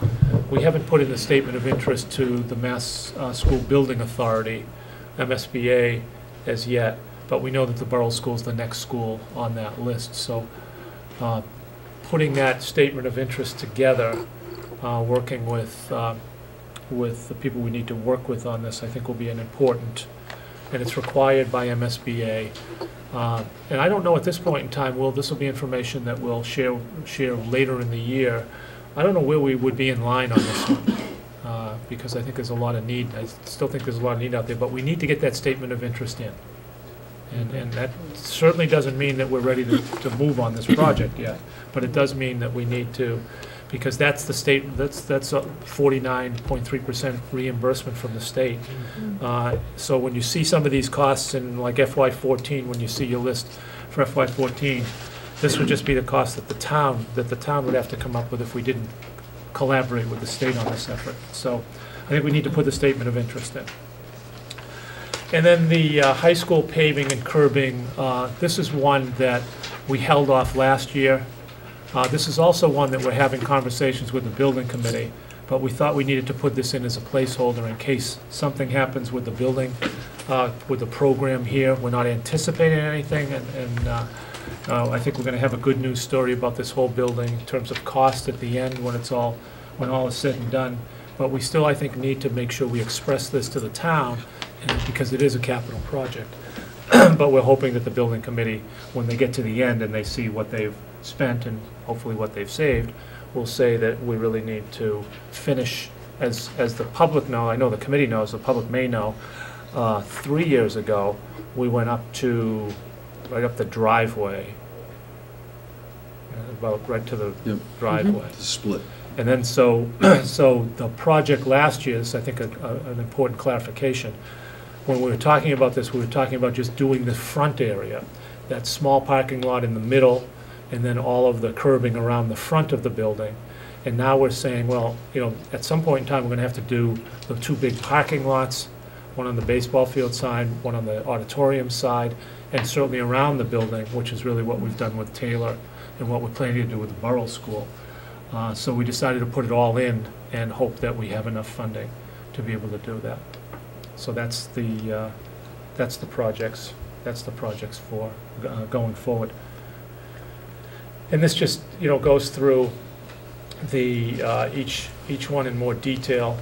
we haven't put in the statement of interest to the Mass School Building Authority, MSBA, as yet, but we know that the Borough School is the next school on that list. So putting that statement of interest together, working with the people we need to work with on this, I think will be an important, and it's required by MSBA. And I don't know at this point in time, this will be information that we'll share later in the year. I don't know where we would be in line on this one, because I think there's a lot of need. I still think there's a lot of need out there, but we need to get that statement of interest in. And that certainly doesn't mean that we're ready to move on this project yet, but it does mean that we need to, because that's the state, that's a 49.3% reimbursement from the state. So when you see some of these costs in like FY14, when you see your list for FY14, this would just be the cost that the town would have to come up with if we didn't collaborate with the state on this effort. So I think we need to put the statement of interest in. And then the high school paving and curbing, this is one that we held off last year. This is also one that we're having conversations with the building committee, but we thought we needed to put this in as a placeholder in case something happens with the building, with the program here. We're not anticipating anything, and I think we're going to have a good news story about this whole building in terms of cost at the end when all is said and done. But we still, I think, need to make sure we express this to the town, because it is a capital project. But we're hoping that the building committee, when they get to the end and they see what they've spent and hopefully what they've saved, will say that we really need to finish, as the public know, I know the committee knows, the public may know, 3 years ago, we went up to, right up the driveway, about right to the driveway. The split. And then so the project last year is, I think, an important clarification. When we were talking about this, we were talking about just doing the front area, that small parking lot in the middle, and then all of the curbing around the front of the building. And now we're saying, well, at some point in time, we're going to have to do the 2 big parking lots, one on the baseball field side, one on the auditorium side, and certainly around the building, which is really what we've done with Taylor and what we're planning to do with the Borough School. So we decided to put it all in and hope that we have enough funding to be able to do that. So that's the projects for going forward. And this just, goes through the, each one in more detail.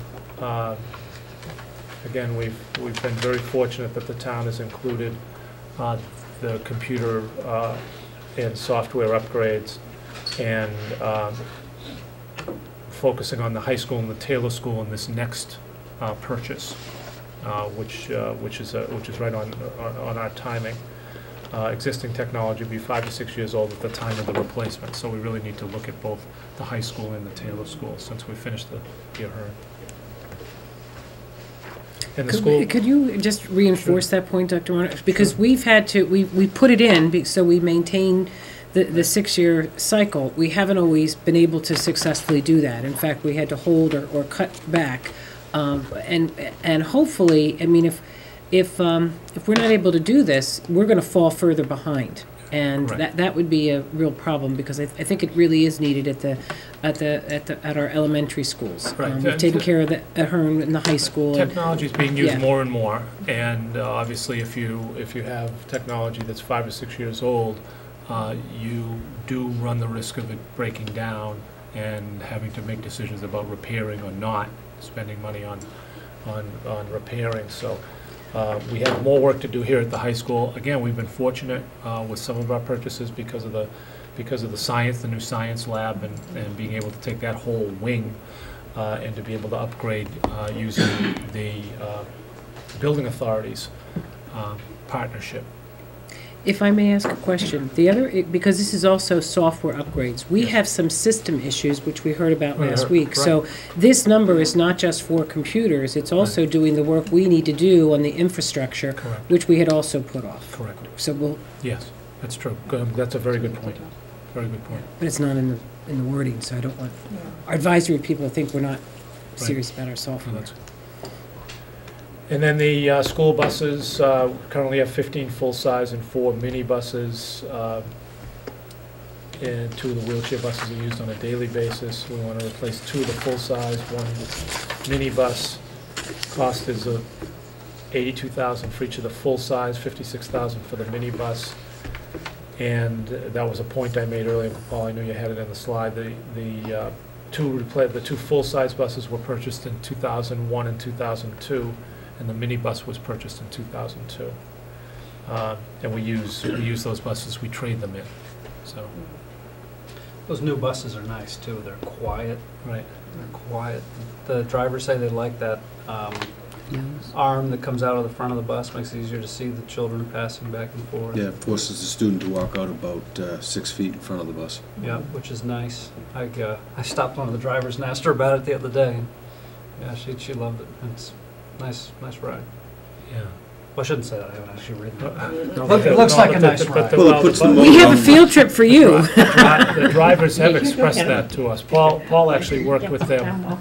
Again, we've been very fortunate that the town has included the computer and software upgrades, and focusing on the high school and the Taylor School in this next purchase, which is right on our timing. Existing technology will be 5 to 6 years old at the time of the replacement, so we really need to look at both the high school and the Taylor School since we finished the year. And the school. Could you just reinforce that point, Dr. Martes? Because we've had to, we put it in, so we maintain the 6-year cycle. We haven't always been able to successfully do that. In fact, we had to hold or cut back. And hopefully, I mean, if we're not able to do this, we're going to fall further behind. And Right. that would be a real problem, because I think it really is needed at our elementary schools. Right. We've taken care of at Hearn in the high school. Technology is being used Yeah. more and more, and obviously, if you have technology that's 5 or 6 years old, you do run the risk of it breaking down and having to make decisions about repairing or not spending money on repairing. So we have more work to do here at the high school. Again, we've been fortunate with some of our purchases because of the science, the new science lab, and being able to take that whole wing and to be able to upgrade using the building authorities partnership. If I may ask a question, because this is also software upgrades, we Yes. have some system issues, which we heard about We last heard, week. right. So this number is not just for computers, it's also doing the work we need to do on the infrastructure, Correct. which we had also put off. Correct. So Yes, that's true. Good. That's a very good point. Very good point. but it's not in the wording, so I don't want our advisory people to think we're not serious about our So software. that's- And then the school buses, currently have 15 full-size and 4 minibuses. And 2 of the wheelchair buses are used on a daily basis. We want to replace 2 of the full-size, 1 minibus. Cost is $82,000 for each of the full-size, $56,000 for the minibus. And that was a point I made earlier, Paul, I knew you had it in the slide. The two full-size buses were purchased in 2001 and 2002. And the minibus was purchased in 2002. And we use those buses, we trade them in, so. Those new buses are nice too. They're quiet. Right. They're quiet. The drivers say they like that arm that comes out of the front of the bus. Makes it easier to see the children passing back and forth. Yeah, it forces the student to walk out about 6 feet in front of the bus. Yeah, which is nice. I stopped one of the drivers and asked her about it the other day. Yeah, she loved it. It's nice ride. Yeah. Well, I shouldn't say that. I haven't actually ridden it. But It looks like a nice but ride. Well, it puts them We have a field trip for you. The drivers have expressed that to us. Paul actually worked with them,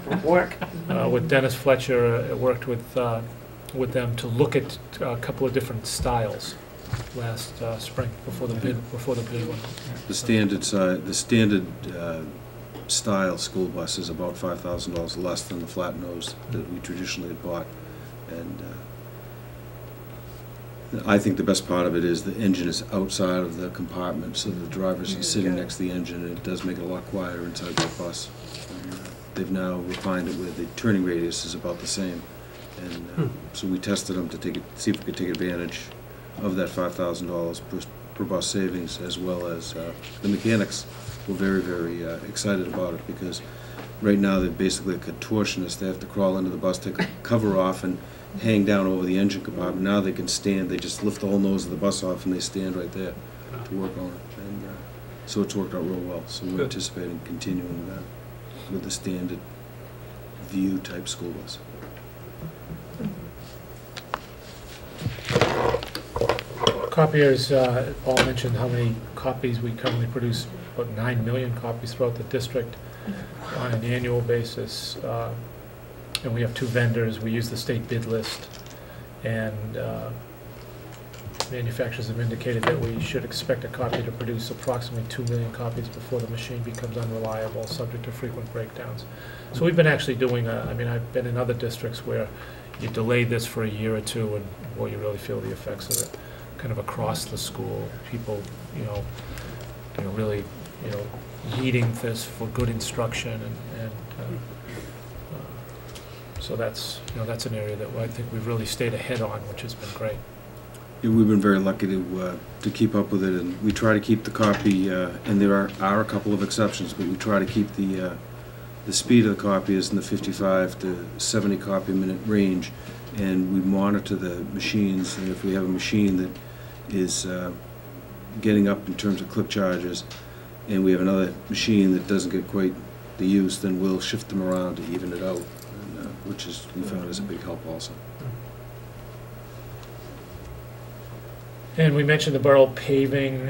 with Dennis Fletcher, worked with them to look at a couple of different styles last spring, before the bid went. The standard style school bus is about $5,000 less than the flat nose that we traditionally had bought. And I think the best part of it is the engine is outside of the compartment, so the drivers are sitting next to the engine, and it does make it a lot quieter inside that bus. And, they've now refined it where the turning radius is about the same. And so we tested them to see if we could take advantage of that $5,000 per bus savings, as well as the mechanics were very, very excited about it, because right now they're basically a contortionist. They have to crawl into the bus, take a cover off, and hang down over the engine compartment. Now they can stand, they just lift the whole nose of the bus off and they stand right there to work on it. And so it's worked out real well. So we're Good. anticipating continuing that with the standard view type school bus. Copiers, Paul mentioned how many copies we currently produce, about 9 million copies throughout the district on an annual basis. And we have 2 vendors. We use the state bid list, and manufacturers have indicated that we should expect a copy to produce approximately 2 million copies before the machine becomes unreliable, subject to frequent breakdowns. So we've been actually doing, I mean, I've been in other districts where, you delay this for a year or two, and boy, you really feel the effects of it, kind of across the school. People, really, needing this for good instruction, and so that's an area that I think we've really stayed ahead on, which has been great. Yeah, we've been very lucky to keep up with it, and we try to keep the copy, and there are a couple of exceptions, but we try to keep the speed of the copy is in the 55 to 70 copy minute range, and we monitor the machines, and if we have a machine that is getting up in terms of click charges, and we have another machine that doesn't get quite the use, then we'll shift them around to even it out, and, which is, we found is a big help also. And we mentioned the borough paving.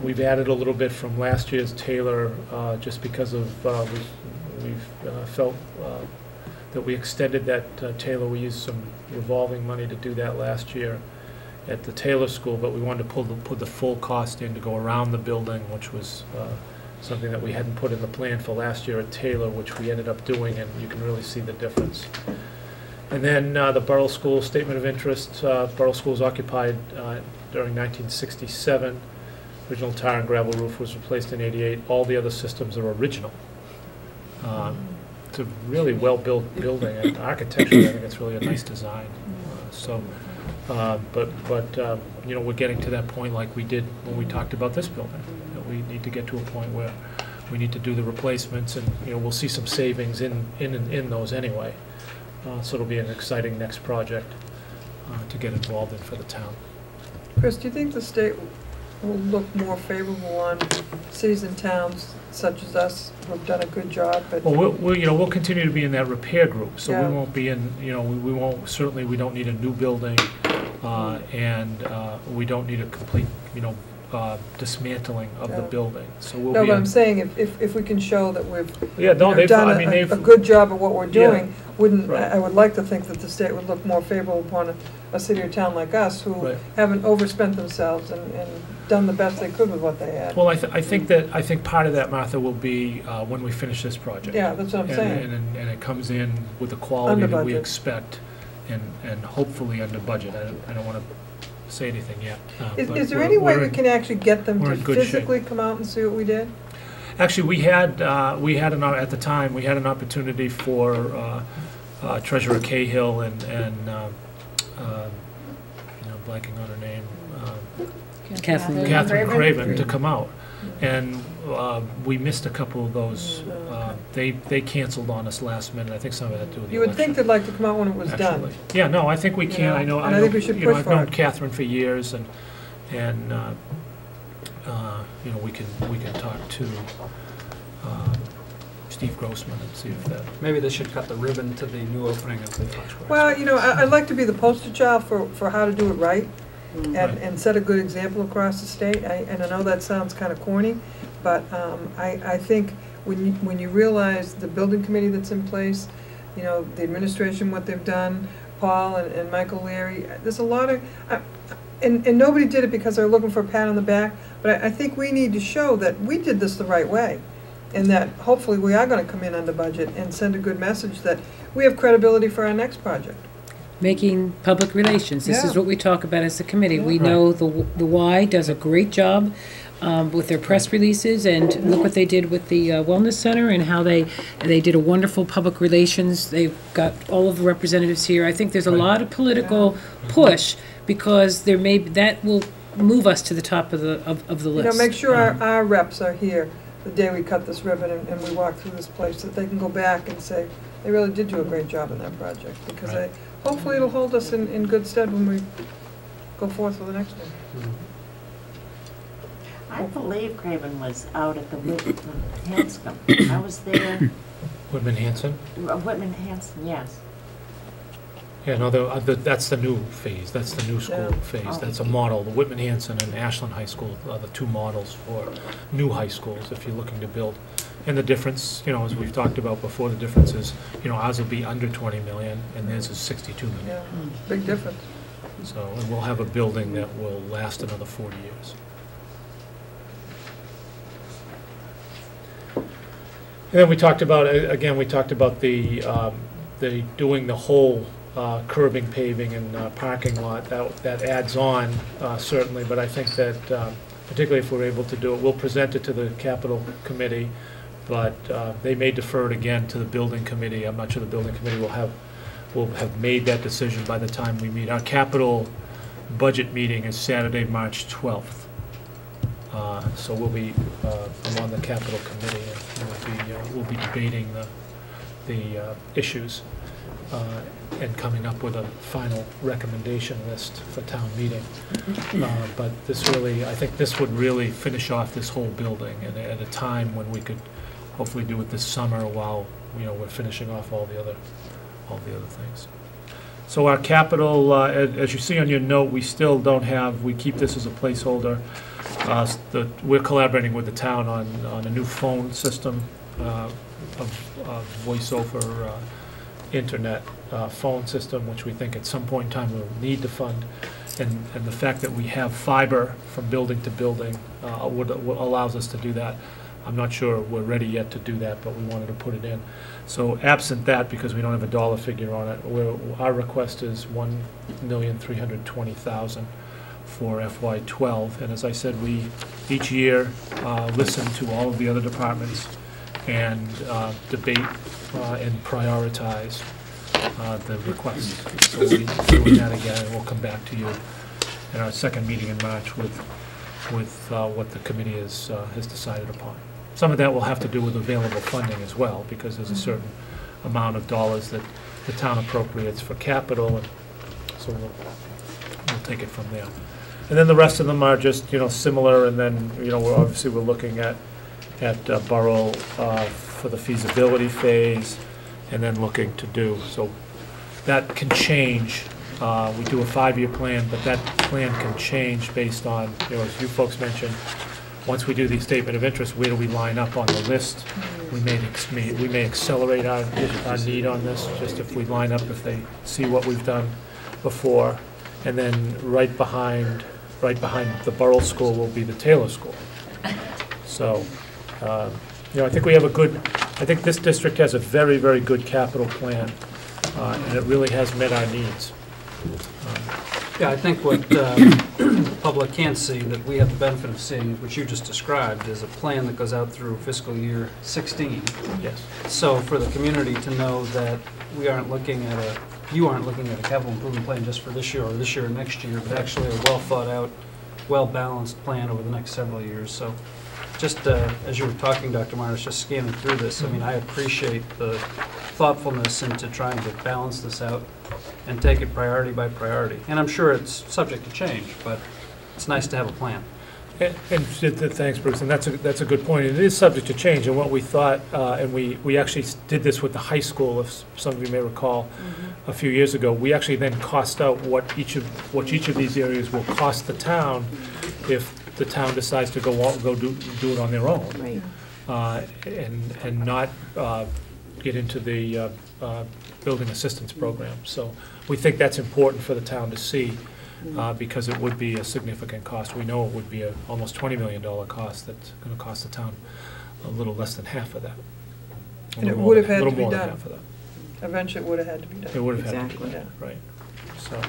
We've added a little bit from last year's Taylor, just because of, we've felt that we extended that Taylor. We used some revolving money to do that last year at the Taylor School, but we wanted to put the full cost in to go around the building, which was something that we hadn't put in the plan for last year at Taylor, which we ended up doing, and you can really see the difference. And then the Borough School Statement of Interest. Borough School was occupied during 1967. Original tar and gravel roof was replaced in '88. All the other systems are original. It's a really well-built building, and architecturally, I think it's really a nice design. But we're getting to that point like we did when we talked about this building. We need to get to a point where we need to do the replacements, and we'll see some savings in those anyway. So it'll be an exciting next project to get involved in for the town. Chris, do you think the state will look more favorable on cities and towns such as us who've done a good job? But well, we'll continue to be in that repair group, so yeah. we won't be in, we won't, certainly we don't need a new building, and we don't need a complete, dismantling of the Yeah. building. So we'll no, be but in, I'm saying if we can show that we've yeah, no, they've, done I mean, a good job of what we're doing, Right. I would like to think that the state would look more favorable upon a city or town like us who Right. haven't overspent themselves and done the best they could with what they had. Well, I think part of that, Martha, will be when we finish this project. Yeah, that's what I'm saying. And it comes in with the quality Under that we budget. expect, and hopefully under budget. I don't want to say anything yet. But Is there any way we're we in- can actually get them we're to in good shape. physically come out and see what we did? Actually, we had at the time, we had an opportunity for Treasurer Cahill and blanking on her name, Catherine Craven to come out. And we missed a couple of those. They canceled on us last minute. I think some of it had to do with the You would election, think they'd like to come out when it was done. actually. Yeah, no, I think we can. Yeah, I know. and I think we should push I've for known it. Catherine for years, and we can talk to Steve Grossman and see if that. Maybe they should cut the ribbon to the new opening of the Foxboro. Well, I'd like to be the poster child for how to do it right Right. and set a good example across the state. And I know that sounds kind of corny, but I think when you realize the building committee that's in place, the administration, what they've done, Paul and Michael Leary, there's a lot of, and nobody did it because they're looking for a pat on the back, but I think we need to show that we did this the right way, and that hopefully we are going to come in under budget and send a good message that we have credibility for our next project. Making public relations, this is Yeah. what we talk about as a committee. We Right. know the Y does a great job with their press releases, and look what they did with the Wellness Center and how they did a wonderful public relations. They've got all of the representatives here. I think there's a Right. lot of political push because that will move us to the top of the list. Make sure our reps are here the day we cut this ribbon and we walk through this place, that they can go back and say, they really did do a great job in that project, because Right. hopefully it'll hold us in good stead when we go forth with the next one. I believe Craven was out at the Whitman Hanscom. I was there. Whitman Hanson? Whitman Hanson, yes. Yeah, no, that's the new phase. That's the new school Yeah. phase. Oh. That's a model. The Whitman Hanson and Ashland High School are the two models for new high schools if you're looking to build. And the difference, as we've talked about before, the difference is, ours will be under 20 million and theirs is 62 million. Yeah, big difference. So, and we'll have a building that will last another 40 years. And then we talked about, the doing the whole curbing, paving, and parking lot, that adds on certainly, but I think that particularly if we're able to do it, we'll present it to the capital committee, but they may defer it again to the building committee. I'm not sure the building committee will have made that decision by the time we meet. Our capital budget meeting is Saturday, March 12th. So I'm on the capital committee, and we'll be debating the issues and coming up with a final recommendation list for town meeting. But this really, I think this would really finish off this whole building, and at a time when we could hopefully do it this summer while, we're finishing off all the other things. So our capital, as you see on your note, we still don't have, we keep this as a placeholder. We're collaborating with the town on a new phone system, of voice over internet phone system, which we think at some point in time we'll need to fund. And the fact that we have fiber from building to building allows us to do that. I'm not sure we're ready yet to do that, but we wanted to put it in. So absent that, because we don't have a dollar figure on it, our request is $1,320,000 for FY12. And as I said, we each year listen to all of the other departments and debate and prioritize the requests. So we'll be doing that again, and we'll come back to you in our second meeting in March with what the committee has decided upon. Some of that will have to do with available funding as well, because there's a certain amount of dollars that the town appropriates for capital, and so we'll take it from there. And then the rest of them are just, similar, and then, we're looking at Borough for the feasibility phase, and then looking to do. So that can change. We do a 5-year plan, but that plan can change based on, as you folks mentioned, once we do the statement of interest, where do we line up on the list? We may accelerate our need on this, just if we line up, if they see what we've done before. And then right behind the Borough School will be the Taylor School. So, I think we have I think this district has a very, very good capital plan, and it really has met our needs. Yeah, I think what the public can't see, that we have the benefit of seeing, which you just described, is a plan that goes out through fiscal year 16. Yes. So for the community to know that you aren't looking at a capital improvement plan just for this year or this year or next year, but actually a well-thought-out, well-balanced plan over the next several years. So just as you were talking, Dr. Martes, just scanning through this, I appreciate the thoughtfulness into trying to balance this out and take it priority by priority. And I'm sure it's subject to change, but it's nice to have a plan. And thanks, Bruce, and that's a good point. It is subject to change, and what we thought, and we actually did this with the high school, if some of you may recall, a few years ago. We actually then cost out what each of these areas will cost the town if the town decides to go do it on their own, Right. and not get into the building assistance program. So we think that's important for the town to see, because it would be a significant cost. We know it would be almost $20 million cost that's going to cost the town a little less than half of that. And it would have had to be A little more than done. half of that. Eventually, it would have had to be done. It would have had to be Exactly. done, right. So,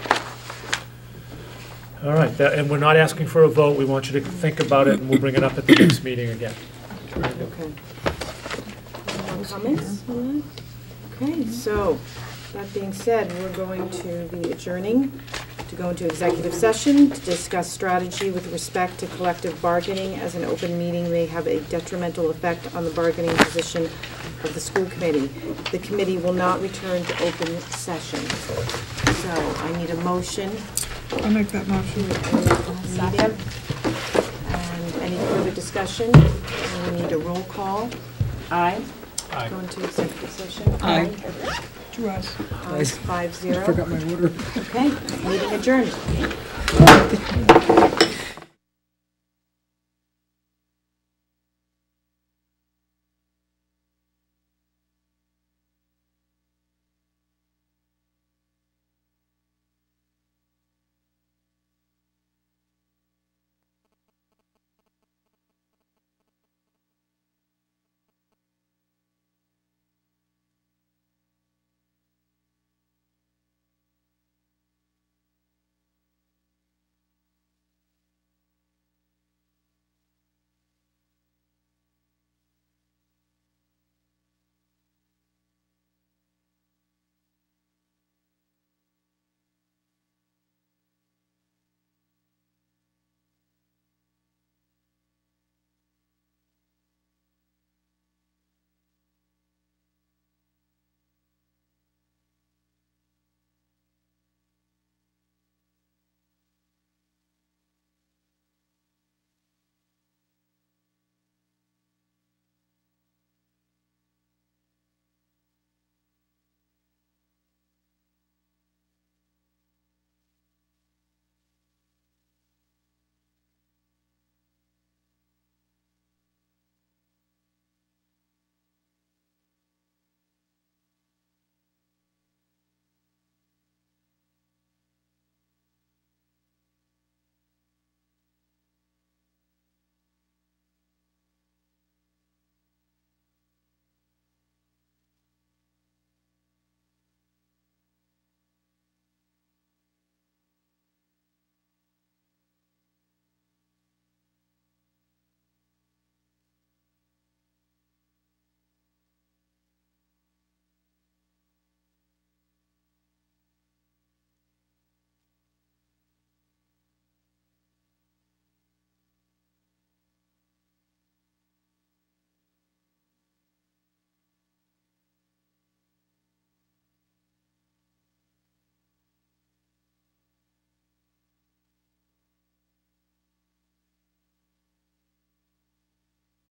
all right, and we're not asking for a vote. We want you to think about it, and we'll bring it up at the next meeting again. Okay. More comments on that? Okay, so, that being said, we're going to be adjourning to go into executive session to discuss strategy with respect to collective bargaining, as an open meeting may have a detrimental effect on the bargaining position of the school committee. The committee will not return to open session. So I need a motion. I'll make that motion. Second. And any further discussion? And we need a roll call. Aye. Aye. Go into executive session. Aye. To us. 5-0. Forgot my order. Okay, meeting adjourned.